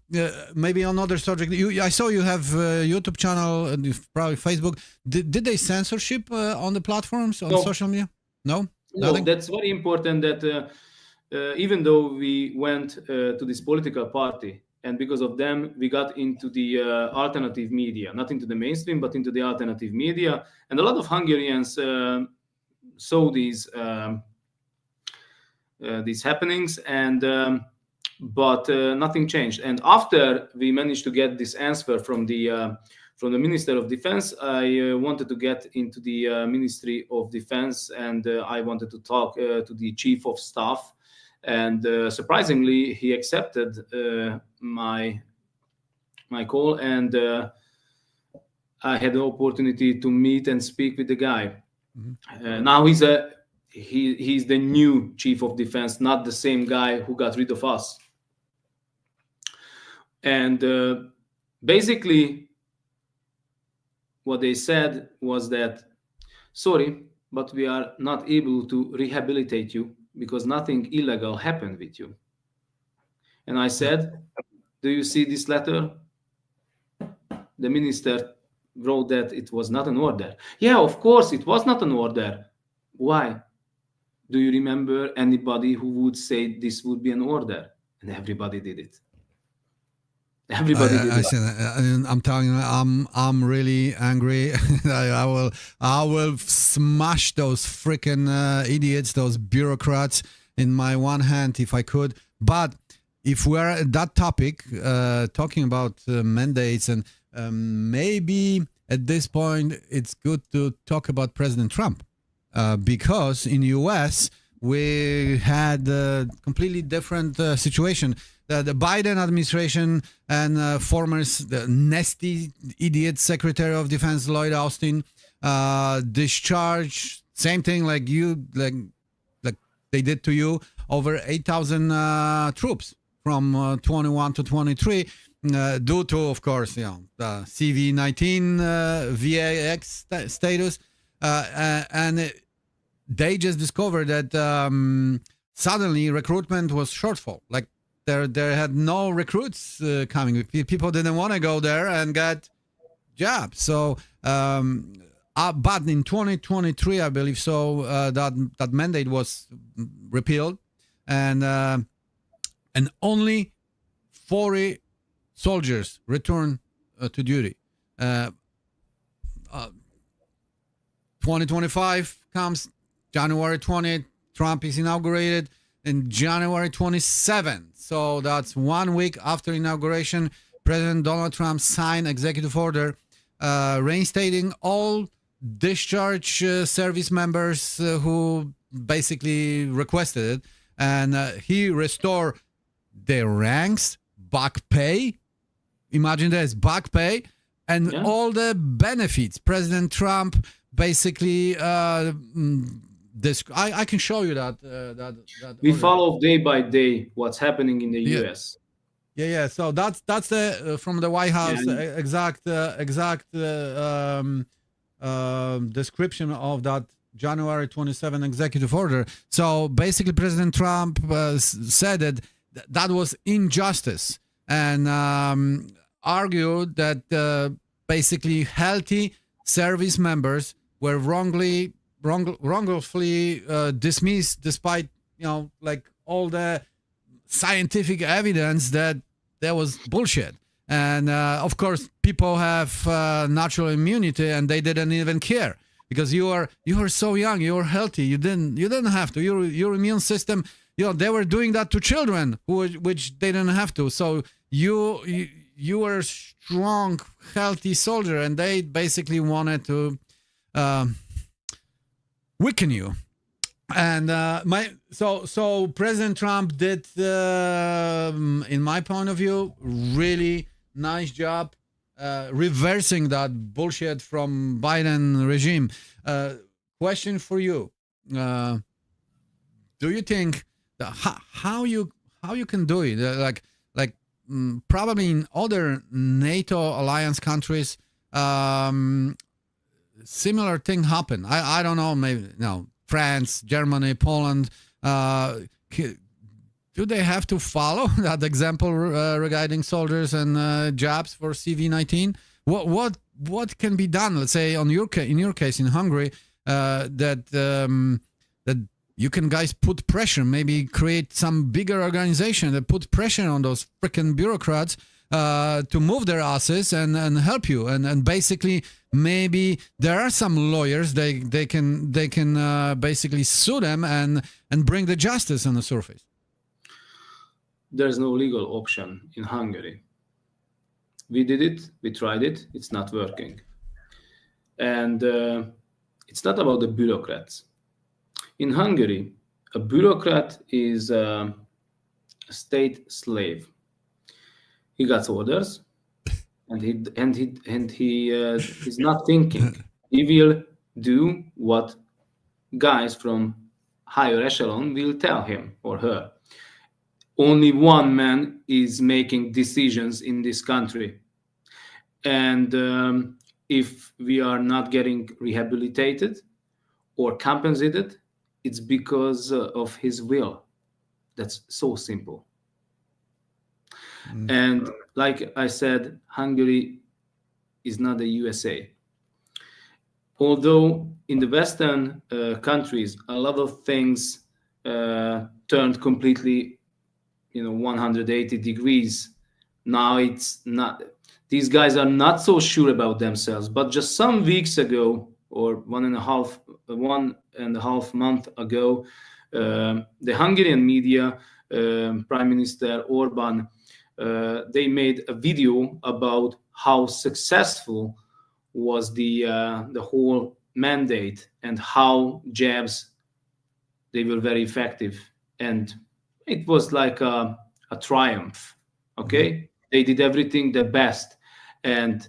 maybe on another subject, I saw you have a YouTube channel, probably Facebook. Did they censorship on the platforms, on social media? No? No, Nothing? that's very important that even though we went to this political party, and because of them, we got into the alternative media, not into the mainstream, but into the alternative media. And a lot of Hungarians saw these happenings, and but nothing changed. And after we managed to get this answer from the Minister of Defense, I wanted to get into the Ministry of Defense, and I wanted to talk to the Chief of Staff. And surprisingly, he accepted my call, and I had the opportunity to meet and speak with the guy. Mm-hmm. Now he's the new Chief of Defense, not the same guy who got rid of us. And basically, what they said was that, sorry, but we are not able to rehabilitate you because nothing illegal happened with you. And I said, do you see this letter? The minister wrote that it was not an order. Yeah, of course, it was not an order. Why? Do you remember anybody who would say this would be an order? And everybody did it. Everybody did it. I'm telling you, I'm really angry. I will smash those freaking idiots, those bureaucrats in my one hand if I could. But if we're at that topic, talking about mandates, and maybe at this point it's good to talk about President Trump, because in the U.S. we had a completely different situation. The Biden administration and former nasty idiot Secretary of Defense Lloyd Austin discharged, same thing like they did to you, over 8,000 troops from 21 to 23, due to, of course, the CV-19 VAX status, and they just discovered that suddenly recruitment was shortfall. Like there had no recruits coming. People didn't want to go there and get jobs. So, but in 2023, I believe so, that mandate was repealed, and only 40 soldiers returned to duty. 2025 comes, January 20th, Trump is inaugurated, in January 27th. So that's 1 week after inauguration, President Donald Trump signed executive order reinstating all discharge service members who basically requested it. And he restored their ranks, back pay. Imagine this, back pay, and all the benefits. President Trump basically I can show you that we order. follow day by day what's happening in the US. Yeah. So that's the from the White House exact description of that January 27 executive order. So basically, President Trump said that was injustice, and argued that basically healthy service members were wrongfully dismissed, despite like all the scientific evidence that there was bullshit. And of course, people have natural immunity, and they didn't even care because you were so young, you were healthy, you didn't have to. Your immune system, they were doing that to children which they didn't have to. So you were a strong, healthy soldier, and they basically wanted to weaken you. And so President Trump did, in my point of view, really nice job reversing that bullshit from Biden regime. Question for you: do you think that how you can do it? Probably in other NATO alliance countries, similar thing happen. I don't know. Maybe France, Germany, Poland. Do they have to follow that example regarding soldiers and jobs for CV-19? What can be done? Let's say in your case in Hungary, that you can guys put pressure, maybe create some bigger organization that put pressure on those freaking bureaucrats to move their asses and help you. And basically, maybe there are some lawyers they can basically sue them and bring the justice on the surface. There's no legal option in Hungary. We did it, we tried it, it's not working. And it's not about the bureaucrats. In Hungary, a bureaucrat is a state slave. He got orders, and he's not thinking. He will do what guys from higher echelon will tell him or her. Only one man is making decisions in this country. And if we are not getting rehabilitated or compensated, it's because of his will. That's so simple. And like I said, Hungary is not the USA. Although in the Western countries, a lot of things turned completely 180 degrees. Now it's not, these guys are not so sure about themselves. But just some weeks ago, or one and a half month ago, the Hungarian media, Prime Minister Orban, they made a video about how successful was the whole mandate and how jabs, they were very effective. And it was like a triumph, okay? Mm-hmm. They did everything the best. And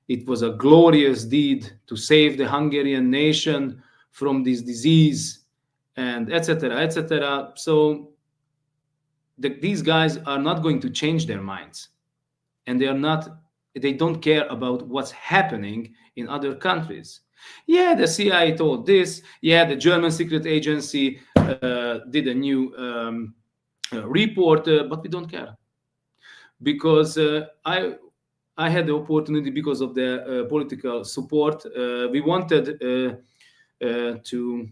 it was a glorious deed to save the Hungarian nation from this disease and etc., etc. So these guys are not going to change their minds. And they don't care about what's happening in other countries. Yeah, the CIA told this. Yeah, the German secret agency did a new report, but we don't care. Because I had the opportunity, because of the political support, we wanted to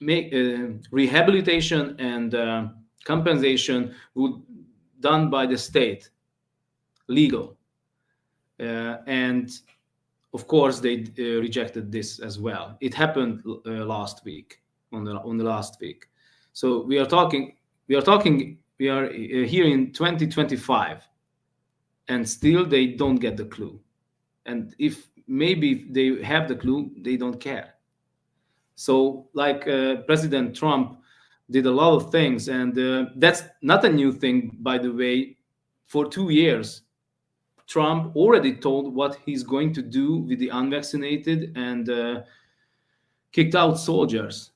make rehabilitation and compensation done by the state, legal. And of course, they rejected this as well. It happened last week, on the last week. So we are here in 2025, and still they don't get the clue. And if maybe they have the clue, they don't care. So like President Trump did a lot of things, and that's not a new thing, by the way. For 2 years, Trump already told what he's going to do with the unvaccinated and kicked out soldiers.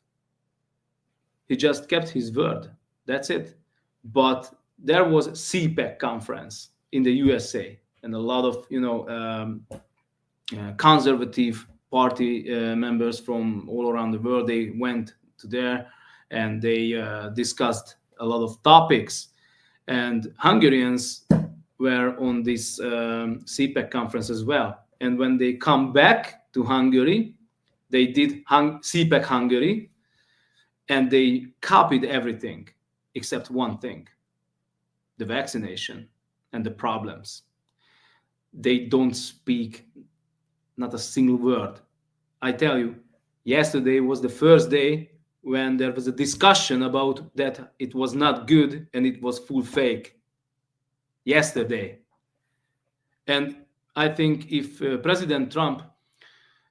He just kept his word. That's it. But there was a CPAC conference in the USA, and a lot of conservative party members from all around the world, they went to there and they discussed a lot of topics. And Hungarians were on this CPAC conference as well. And when they come back to Hungary, they did CPAC Hungary, and they copied everything except one thing: the vaccination and the problems. They don't speak not a single word. I tell you, yesterday was the first day when there was a discussion about that it was not good and it was full fake. Yesterday. And I think if President Trump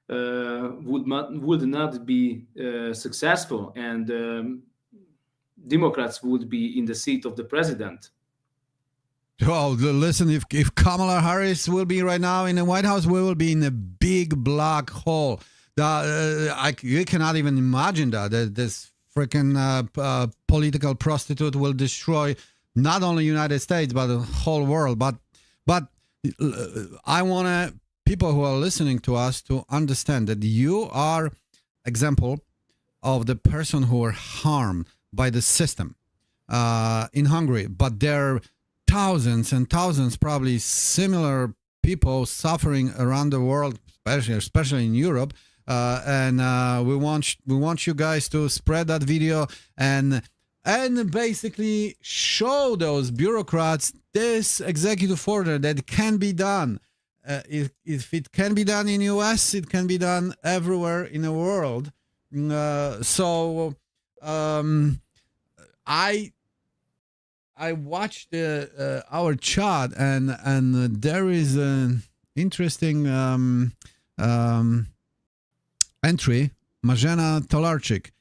would not be successful, and Democrats would be in the seat of the president, Oh, listen, if Kamala Harris will be right now in the White House, we will be in a big black hole. You cannot even imagine that this freaking political prostitute will destroy not only United States but the whole world. But I want people who are listening to us to understand that you are example of the person who were harmed by the system in Hungary, but there are thousands and thousands, probably similar people suffering around the world, especially in Europe. And we want you guys to spread that video and basically show those bureaucrats this executive order that can be done. If it can be done in US, it can be done everywhere in the world. I watched our chat and there is an interesting entry. Marzena Tolarczyk.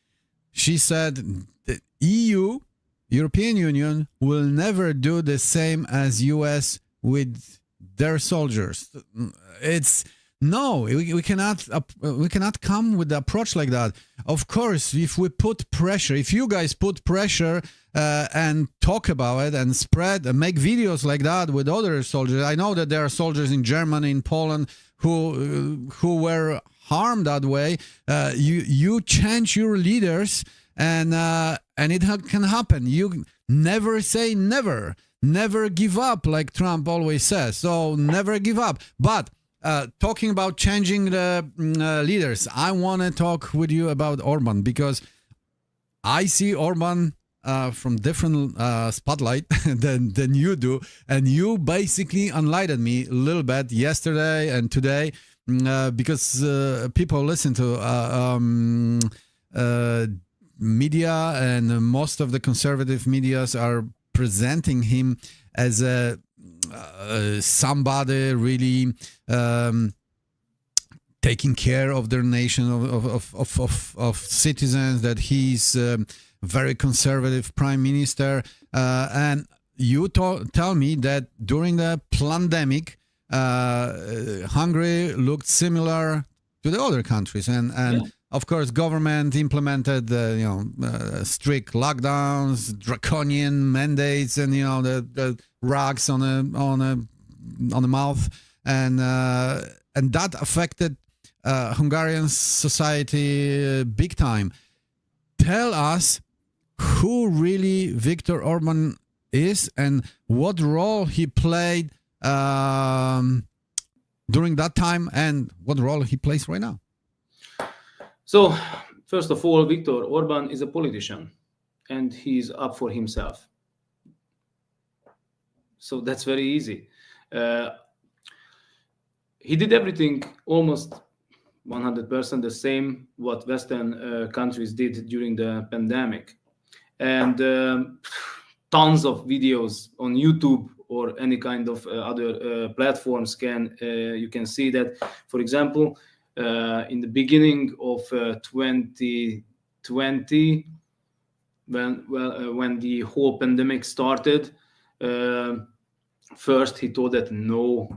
She said the European Union, will never do the same as US with their soldiers. We cannot come with the approach like that. Of course, if we put pressure, if you guys put pressure and talk about it and spread and make videos like that with other soldiers. I know that there are soldiers in Germany, in Poland who were harmed that way. You change your leaders and it can happen. You never say never. Never give up, like Trump always says. So never give up. But talking about changing the leaders, I want to talk with you about Orban, because I see Orban from different spotlight than you do, and you basically enlightened me a little bit yesterday and today, because people listen to media, and most of the conservative medias are presenting him as a somebody really taking care of their nation, of citizens, that he's a very conservative prime minister. And you tell me that during the pandemic, Hungary looked similar to the other countries, and yeah. Of course, government implemented strict lockdowns, draconian mandates, and the rugs on the mouth, and that affected Hungarian society big time. Tell us who really Viktor Orban is and what role he played during that time, and what role he plays right now. So, first of all, Viktor Orban is a politician, and he's up for himself. So that's very easy. He did everything almost 100% the same what Western countries did during the pandemic. And tons of videos on YouTube or any kind of other platforms you can see that, for example, in the beginning of 2020, when the whole pandemic started, first he told that no,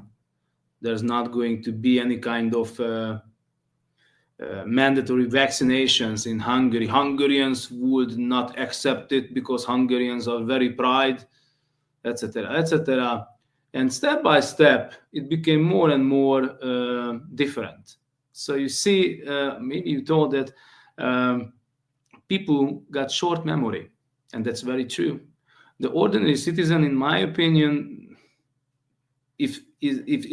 there's not going to be any kind of mandatory vaccinations in Hungary. Hungarians would not accept it because Hungarians are very proud, etc., etc. And step by step, it became more and more different. So you see, maybe you thought that people got short memory, and that's very true. The ordinary citizen, in my opinion, if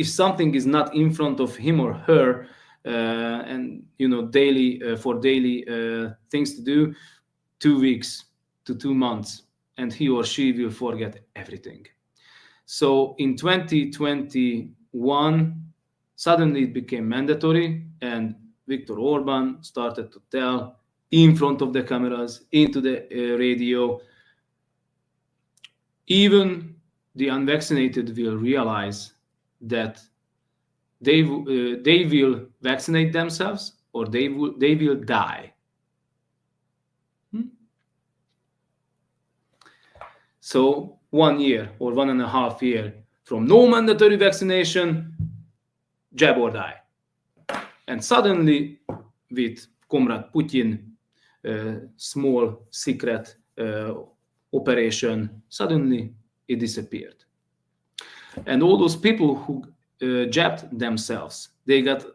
something is not in front of him or her, and daily things to do, 2 weeks to 2 months, and he or she will forget everything. So in 2021, suddenly it became mandatory, and Viktor Orban started to tell in front of the cameras, into the radio, even the unvaccinated will realize that they will vaccinate themselves, or they will die. So 1 year or 1.5 years from no mandatory vaccination, jab or die. And suddenly, with Comrade Putin, small secret operation, suddenly it disappeared. And all those people who jabbed themselves, they got,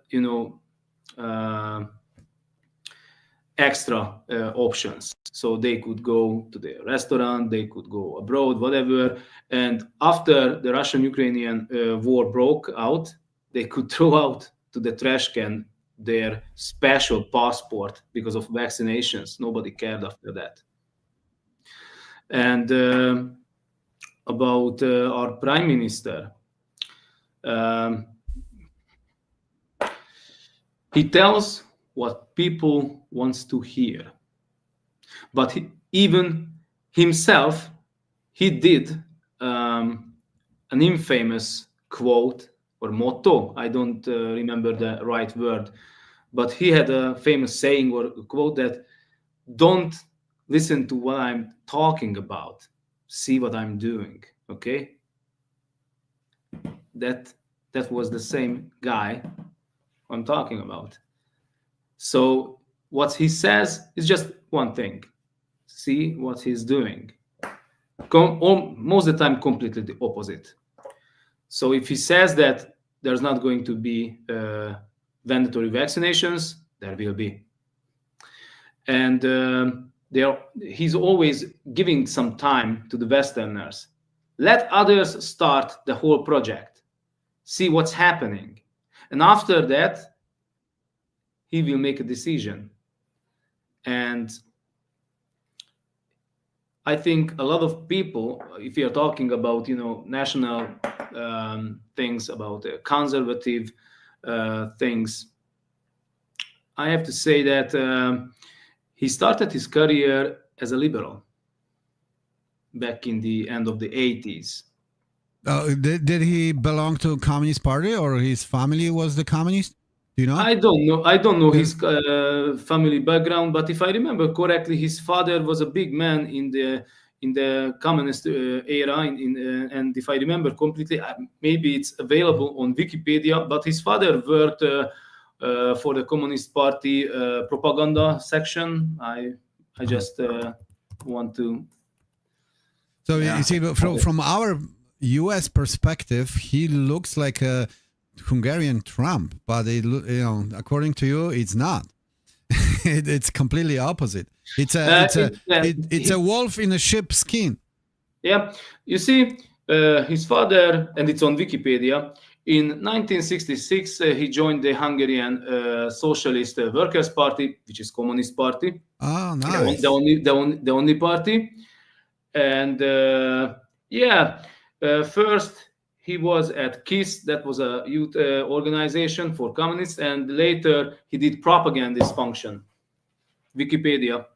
extra options. So they could go to the restaurant, they could go abroad, whatever. And after the Russian-Ukrainian war broke out, they could throw out to the trash can their special passport because of vaccinations. Nobody cared after that. And about our prime minister, he tells what people wants to hear. But even himself, he did an infamous quote or motto. I don't remember the right word, but he had a famous saying or quote that, "Don't listen to what I'm talking about, see what I'm doing." Okay? That was the same guy I'm talking about. So what he says is just one thing. See what he's doing. Most of the time, completely the opposite. So if he says that there's not going to be mandatory vaccinations, there will be. And he's always giving some time to the Westerners. Let others start the whole project. See what's happening. And after that, he will make a decision. And I think a lot of people, if you're talking about, national things, about conservative things, I have to say that he started his career as a liberal back in the end of the 80s. Did he belong to a communist party, or his family was the communist? Do you know? I don't know his family background, but if I remember correctly, his father was a big man in the communist era, and if I remember completely, maybe it's available on Wikipedia. But his father worked for the Communist Party propaganda section. I just want to. So you see, from our U.S. perspective, he looks like a Hungarian Trump, but according to you, it's not. It's completely opposite. It's a wolf in a sheep skin. Yeah, you see, his father, and it's on Wikipedia. In 1966, he joined the Hungarian Socialist Workers' Party, which is Communist Party. Oh, nice. The only party, and first. He was at KISS, that was a youth organization for communists, and later he did propagandist function. Wikipedia.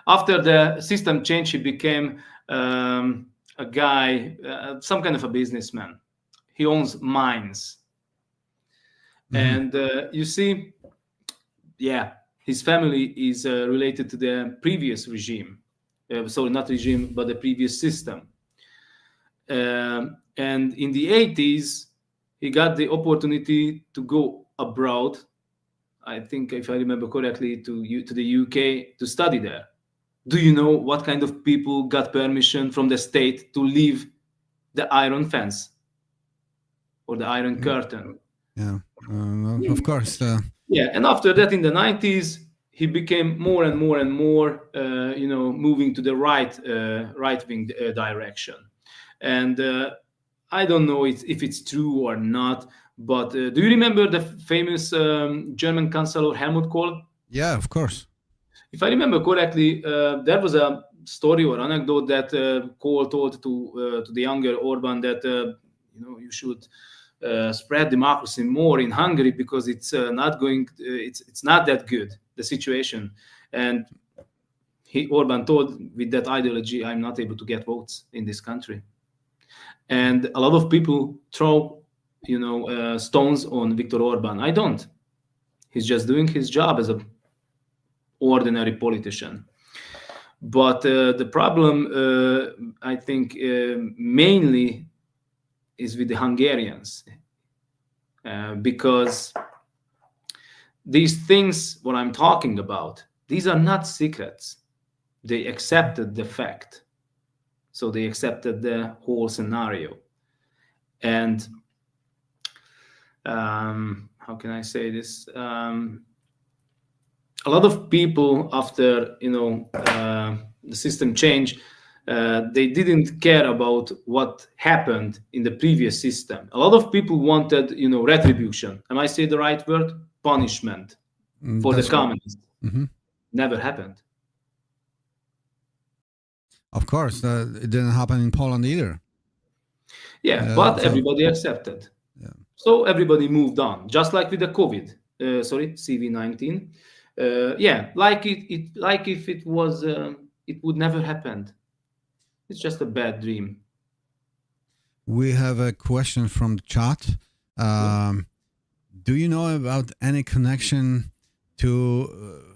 After the system change, he became a guy, some kind of a businessman. He owns mines. Mm-hmm. And you see, his family is related to the previous regime. Sorry, not regime, but the previous system. And in the 80s, he got the opportunity to go abroad. I think, if I remember correctly, to the UK to study there. Do you know what kind of people got permission from the state to leave the iron fence or the iron curtain? Yeah, of course. And after that, in the 90s, he became more and more and more, moving to the right-wing direction. And I don't know if it's true or not, but do you remember the famous German Chancellor Helmut Kohl? Yeah, of course. If I remember correctly, there was a story or anecdote that Kohl told to the younger Orban that you should spread democracy more in Hungary because it's not that good, the situation. And Orban told, with that ideology, I'm not able to get votes in this country. And a lot of people throw, stones on Viktor Orban. I don't. He's just doing his job as an ordinary politician. But the problem, I think, mainly is with the Hungarians, because these things, what I'm talking about, these are not secrets. They accepted the fact. So they accepted the whole scenario. And how can I say this? A lot of people, after the system change, they didn't care about what happened in the previous system. A lot of people wanted, retribution. Am I saying the right word? Punishment for the communists. Mm-hmm. Never happened. Of course, it didn't happen in Poland either. Yeah, but everybody accepted. Yeah. So everybody moved on, just like with the COVID. CV-19. Like if it was, it would never happen. It's just a bad dream. We have a question from the chat. Do you know about any connection to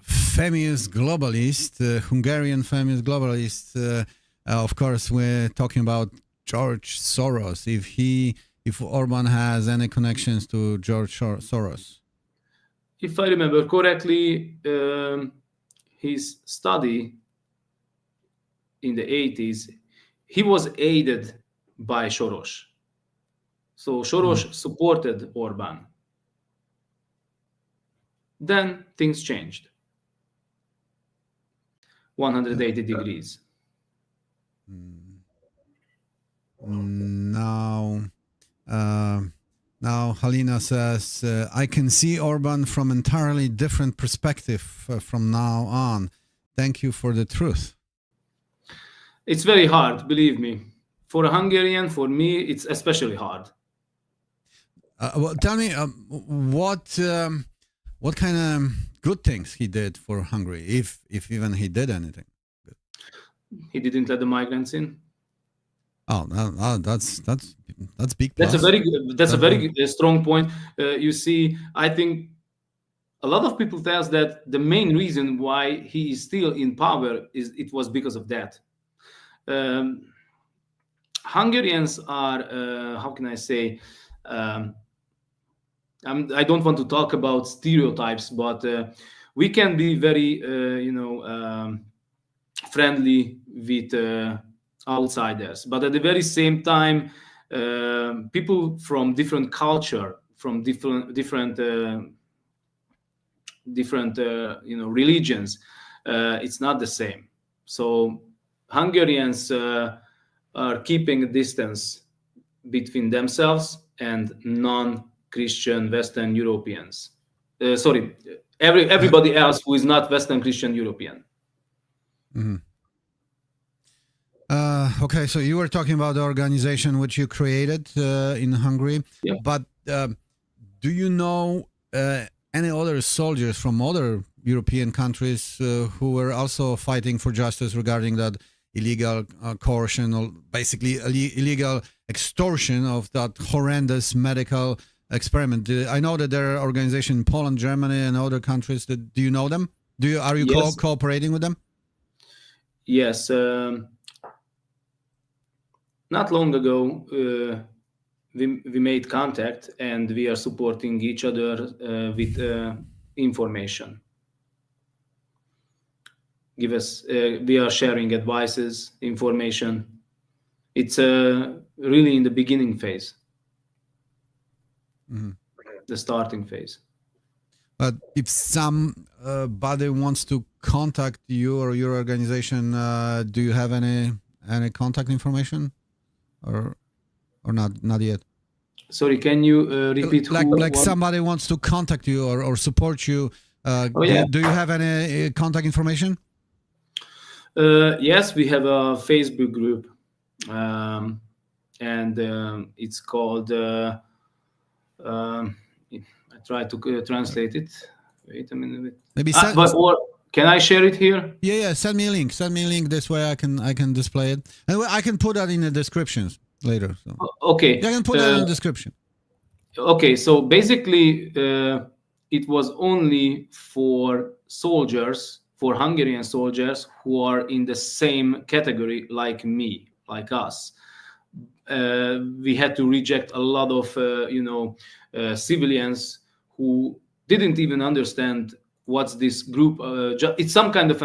famous globalist, Hungarian famous globalist? Of course, we're talking about George Soros. If Orban has any connections to George Soros. If I remember correctly, his study in the 80s, he was aided by Soros. So Soros supported Orban. Then things changed. 180 degrees. Now Halina says, I can see Orban from entirely different perspective from now on. Thank you for the truth. It's very hard, believe me. For a Hungarian, for me, it's especially hard. Well, tell me, what kind of good things he did for Hungary, if even he did anything good? He didn't let the migrants in. Oh, that's big. That's a very good, that's a very strong point. You see, I think a lot of people tell us that the main reason why he is still in power is it was because of that. Hungarians are, how can I say? I don't want to talk about stereotypes, but we can be very, friendly with outsiders. But at the very same time, people from different culture, from different religions, it's not the same. So Hungarians are keeping a distance between themselves and non-Christian Western Europeans. Everybody else who is not Western Christian European. Mm-hmm. Okay, so you were talking about the organization which you created in Hungary, yeah. But do you know any other soldiers from other European countries who were also fighting for justice regarding that illegal coercion, or basically illegal extortion of that horrendous medical experiment? I know that there are organizations in Poland, Germany, and other countries. Do you know them? Are you yes. cooperating with them? Yes. Not long ago, we made contact, and we are supporting each other with information. We are sharing advices, information. It's really in the beginning phase, the starting phase. But if somebody wants to contact you or your organization, do you have any contact information, or not yet? Sorry, can you repeat? Like somebody wants to contact you or support you. Do you have any contact information? Yes, we have a Facebook group, and it's called. I try to translate it. Wait a minute. Maybe. Or can I share it here? Yeah. Send me a link. This way I can display it, and I can put that in the descriptions later. So. Okay. I can put that in the description. Okay, so basically, it was only for soldiers for Hungarian soldiers who are in the same category like me, like us. We had to reject a lot of civilians who didn't even understand what's this group. It's some kind of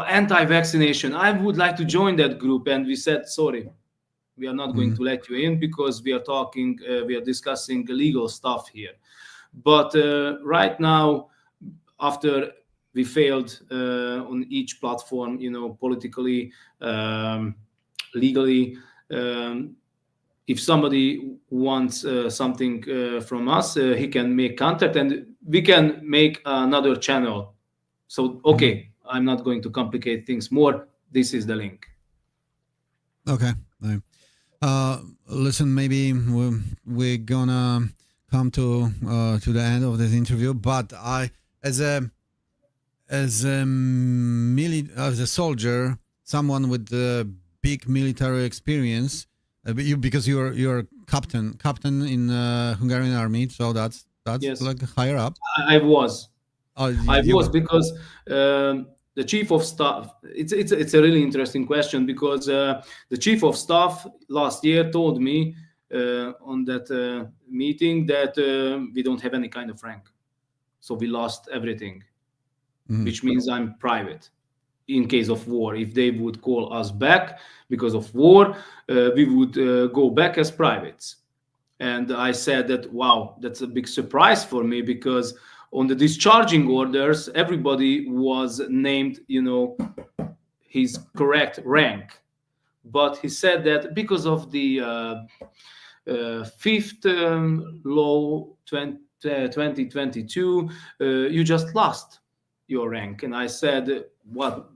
anti-vaccination. I would like to join that group, and we said, sorry, we are not going to let you in because we are discussing legal stuff here. But right now, after we failed on each platform, politically, legally, if somebody wants something from us, he can make contact and we can make another channel. So, okay, I'm not going to complicate things more. This is the link. Okay. Listen, maybe we're gonna come to the end of this interview, but I, as a soldier, someone with big military experience, because you're captain in Hungarian army, so that's Yes. like higher up. I was. Oh, Because the chief of staff. It's a really interesting question because the chief of staff last year told me on that meeting that we don't have any kind of rank, so we lost everything, which means I'm private. In case of war, if they would call us back because of war, we would go back as privates. And I said that, wow, that's a big surprise for me because on the discharging orders, everybody was named, his correct rank. But he said that because of the fifth law 2022, you just lost your rank. And I said, what?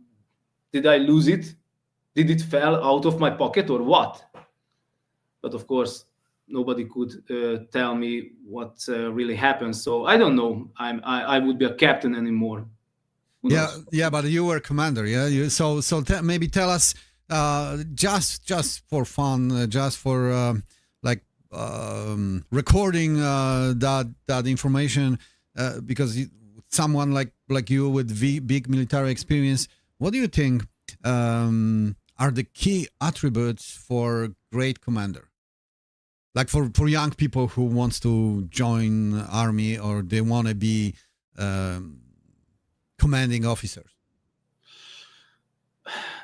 Did I lose it? Did it fall out of my pocket or what? But of course, nobody could tell me what really happened. So I don't know. I would be a captain anymore. Yeah, but you were commander. Yeah, maybe tell us just for fun, just for recording that information, because someone like you with big military experience. What do you think are the key attributes for great commander? Like for young people who wants to join army or they want to be commanding officers.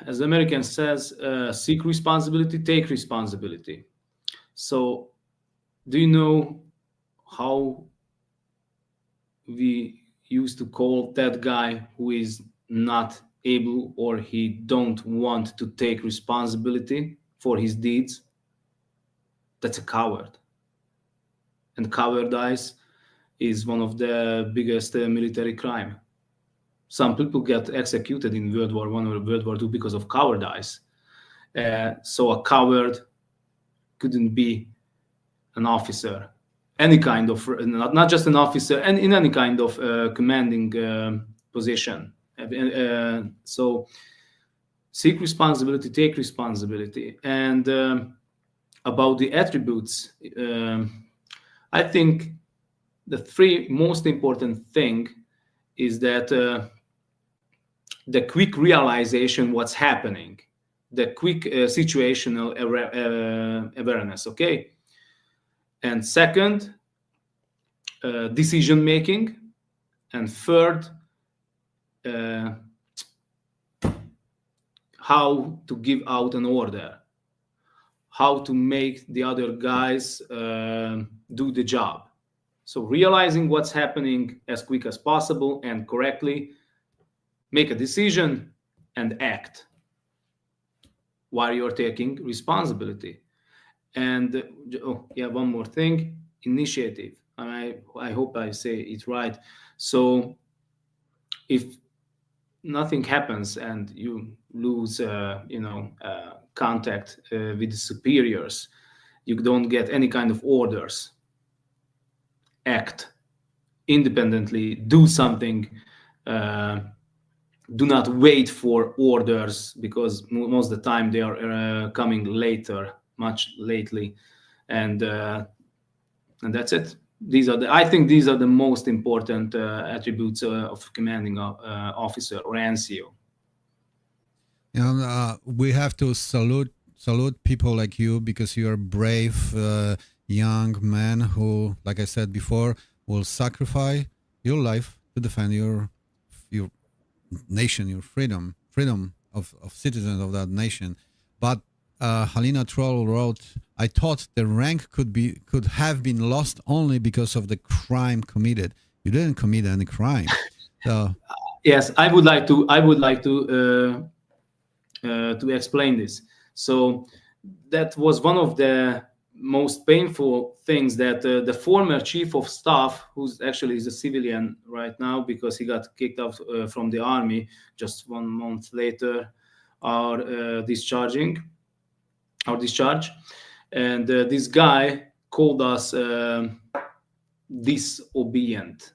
As the American says, seek responsibility, take responsibility. So do you know how we used to call that guy who is not able or he don't want to take responsibility for his deeds? That's a coward. And cowardice is one of the biggest military crime. Some people get executed in World War I or World War II because of cowardice. So a coward couldn't be an officer, any kind of, not just an officer, and in any kind of commanding position. So seek responsibility, take responsibility. And about the attributes, I think the three most important thing is that the quick realization what's happening, the quick situational awareness, okay? And second, decision making. And third, how to give out an order, how to make the other guys do the job. So realizing what's happening as quick as possible and correctly, make a decision and act while you're taking responsibility. And one more thing, initiative. I hope I say it right. So if nothing happens and you lose contact with the superiors, you don't get any kind of orders, act independently, do something, do not wait for orders, because most of the time they are coming later, much lately, and that's it. I think these are the most important attributes of commanding officer or NCO. We have to salute people like you, because you are brave young men who, like I said before, will sacrifice your life to defend your nation, your freedom of citizens of that nation. But Halina Troll wrote, "I thought the rank could have been lost only because of the crime committed." You didn't commit any crime. So yes, I would like to explain this. So that was one of the most painful things that the former chief of staff, who's actually is a civilian right now because he got kicked out from the army just 1 month later, are discharge. And this guy called us disobedient.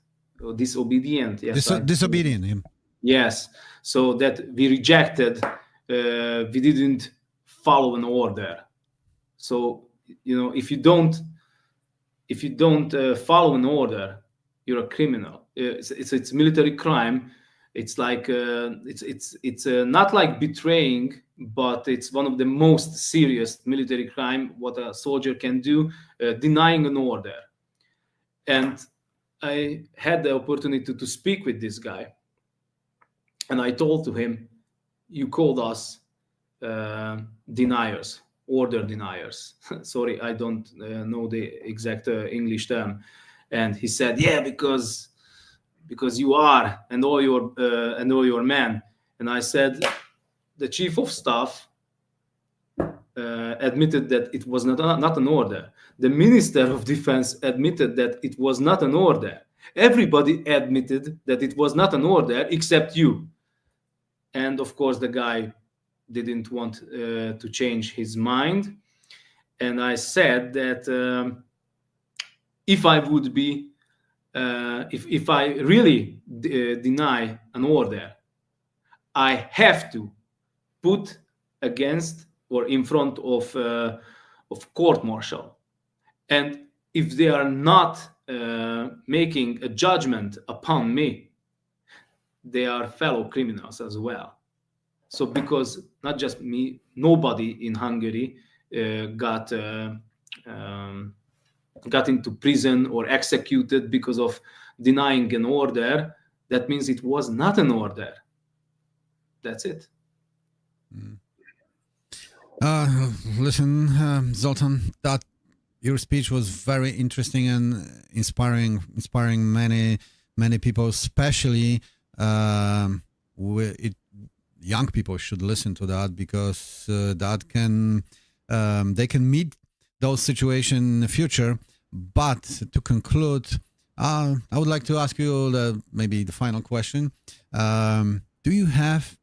Yes, disobedient. Yeah. Yes, so that we rejected, we didn't follow an order. So, if you don't follow an order, you're a criminal. It's military crime. It's like it's not like betraying, but it's one of the most serious military crime what a soldier can do, denying an order. And I had the opportunity to speak with this guy, and I told to him, "You called us deniers, order deniers." Sorry, I don't know the exact English term. And he said, "Yeah, because you are, and all your men." And I said, "The chief of staff admitted that it was not an order. The minister of defense admitted that it was not an order. Everybody admitted that it was not an order except you." And of course, the guy didn't want to change his mind. And I said that if I would be, if I really deny an order, I have to put against or in front of court-martial. And if they are not making a judgment upon me, they are fellow criminals as well. So because not just me, nobody in Hungary got into prison or executed because of denying an order. That means it was not an order. That's it. Listen, Zoltán, that your speech was very interesting and inspiring many people, especially young people should listen to that, because that can they can meet those situations in the future. But to conclude, I would like to ask you maybe the final question. Do you have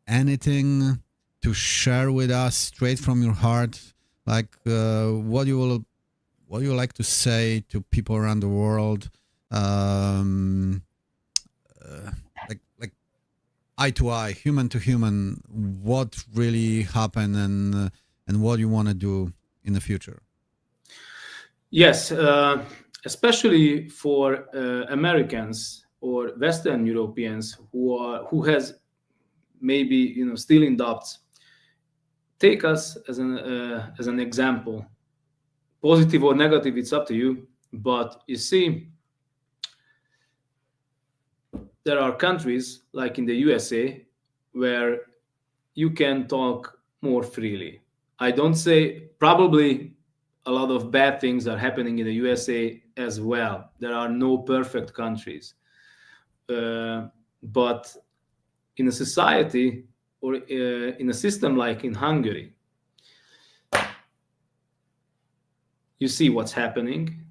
anything to share with us straight from your heart, like what you like to say to people around the world, like eye to eye, human to human, what really happened and what you want to do in the future? Yes, especially for Americans or Western Europeans who has maybe still in doubts. Take us as an example, positive or negative, it's up to you. But you see, there are countries like in the USA where you can talk more freely. I don't say, probably a lot of bad things are happening in the USA as well. There are no perfect countries. But in a society or in a system like in Hungary, you see what's happening.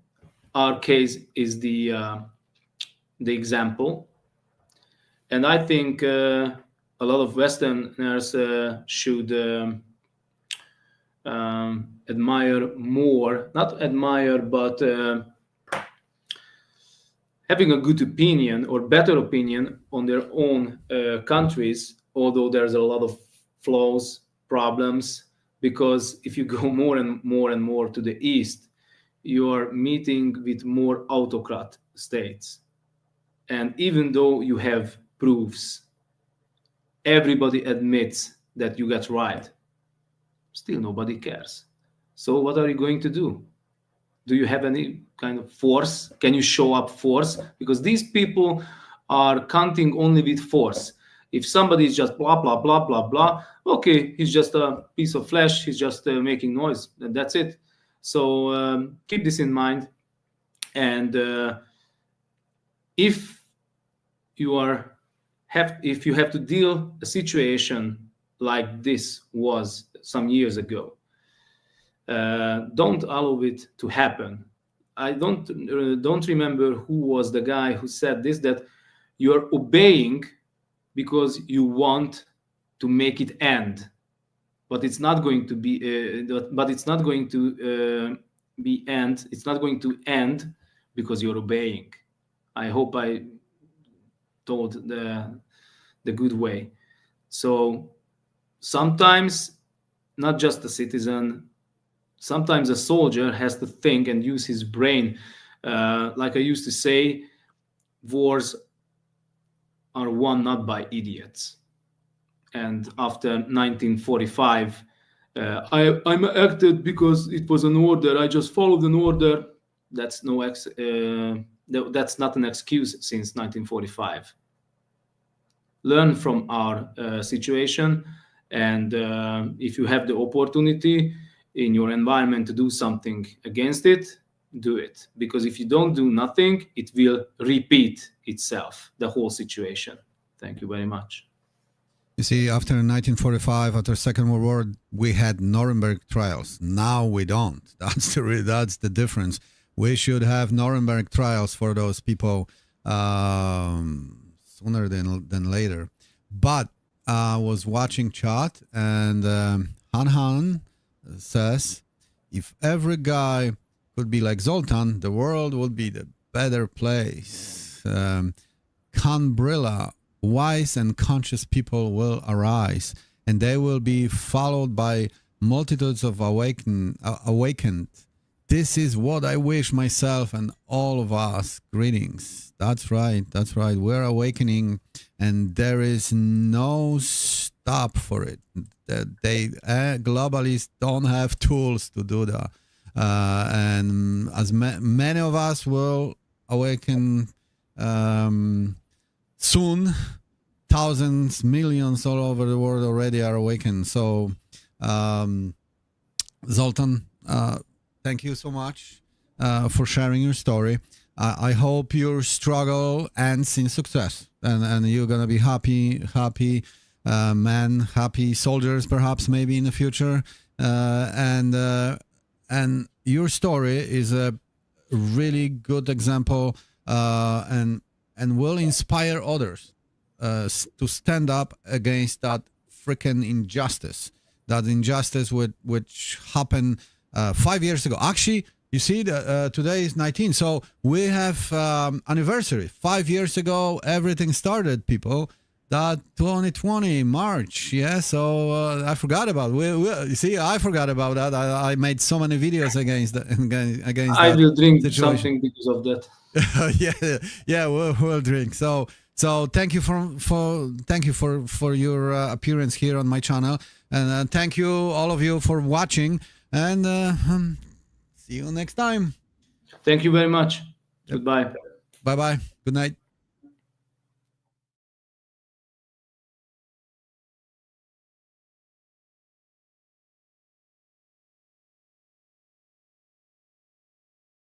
Our case is the example. And I think a lot of Westerners should admire more, not admire, but having a good opinion or better opinion on their own countries, although there's a lot of flaws, problems, because if you go more and more to the east, you are meeting with more autocrat states. And even though you have proofs, everybody admits that you got right, still nobody cares. So what are you going to do? Do you have any kind of force? Can you show up force? Because these people are counting only with force. If somebody is just blah, blah, blah, blah, blah, okay, he's just a piece of flesh, he's just making noise, and that's it. So keep this in mind. And if you have to deal a situation like this was some years ago, don't allow it to happen. I don't remember who was the guy who said this, that you're obeying because you want to make it end, but it's not going to be it's not going to end because you're obeying. I hope I told the good way. So sometimes not just a citizen, sometimes a soldier has to think and use his brain. Like I used to say, wars are won not by idiots. And after 1945, I'm acted because it was an order. I just followed an order. That's not an excuse since 1945. Learn from our situation, and if you have the opportunity in your environment to do something against it, do it. Because if you don't do nothing, it will repeat itself, the whole situation. Thank you very much. You see, after 1945, after Second World War, we had Nuremberg trials. Now we don't. That's the difference. We should have Nuremberg trials for those people sooner than later. But I was watching chat, and Han says, if every guy could be like Zoltán, the world would be the better place. Canbrilla, wise and conscious people will arise, and they will be followed by multitudes of awakened. This is what I wish myself and all of us. Greetings. That's right. We're awakening, and there is no stop for it. They globalists don't have tools to do that. And as many of us will awaken soon, thousands, millions all over the world already are awakened. So, Zoltán, thank you so much for sharing your story. I hope your struggle ends in success, and you're gonna be happy men, happy soldiers, perhaps maybe in the future. And your story is a really good example, and will inspire others to stand up against that freaking injustice. That injustice which happened 5 years ago. Actually, you see, today is 19, so we have anniversary. 5 years ago, everything started, people. That 2020 March, yeah. So I forgot about. You see, I forgot about that. I made so many videos against against. I that will drink situation. something because of that. yeah, we'll drink. So thank you for your appearance here on my channel, and thank you all of you for watching, and see you next time. Thank you very much. Goodbye. Bye. Good night.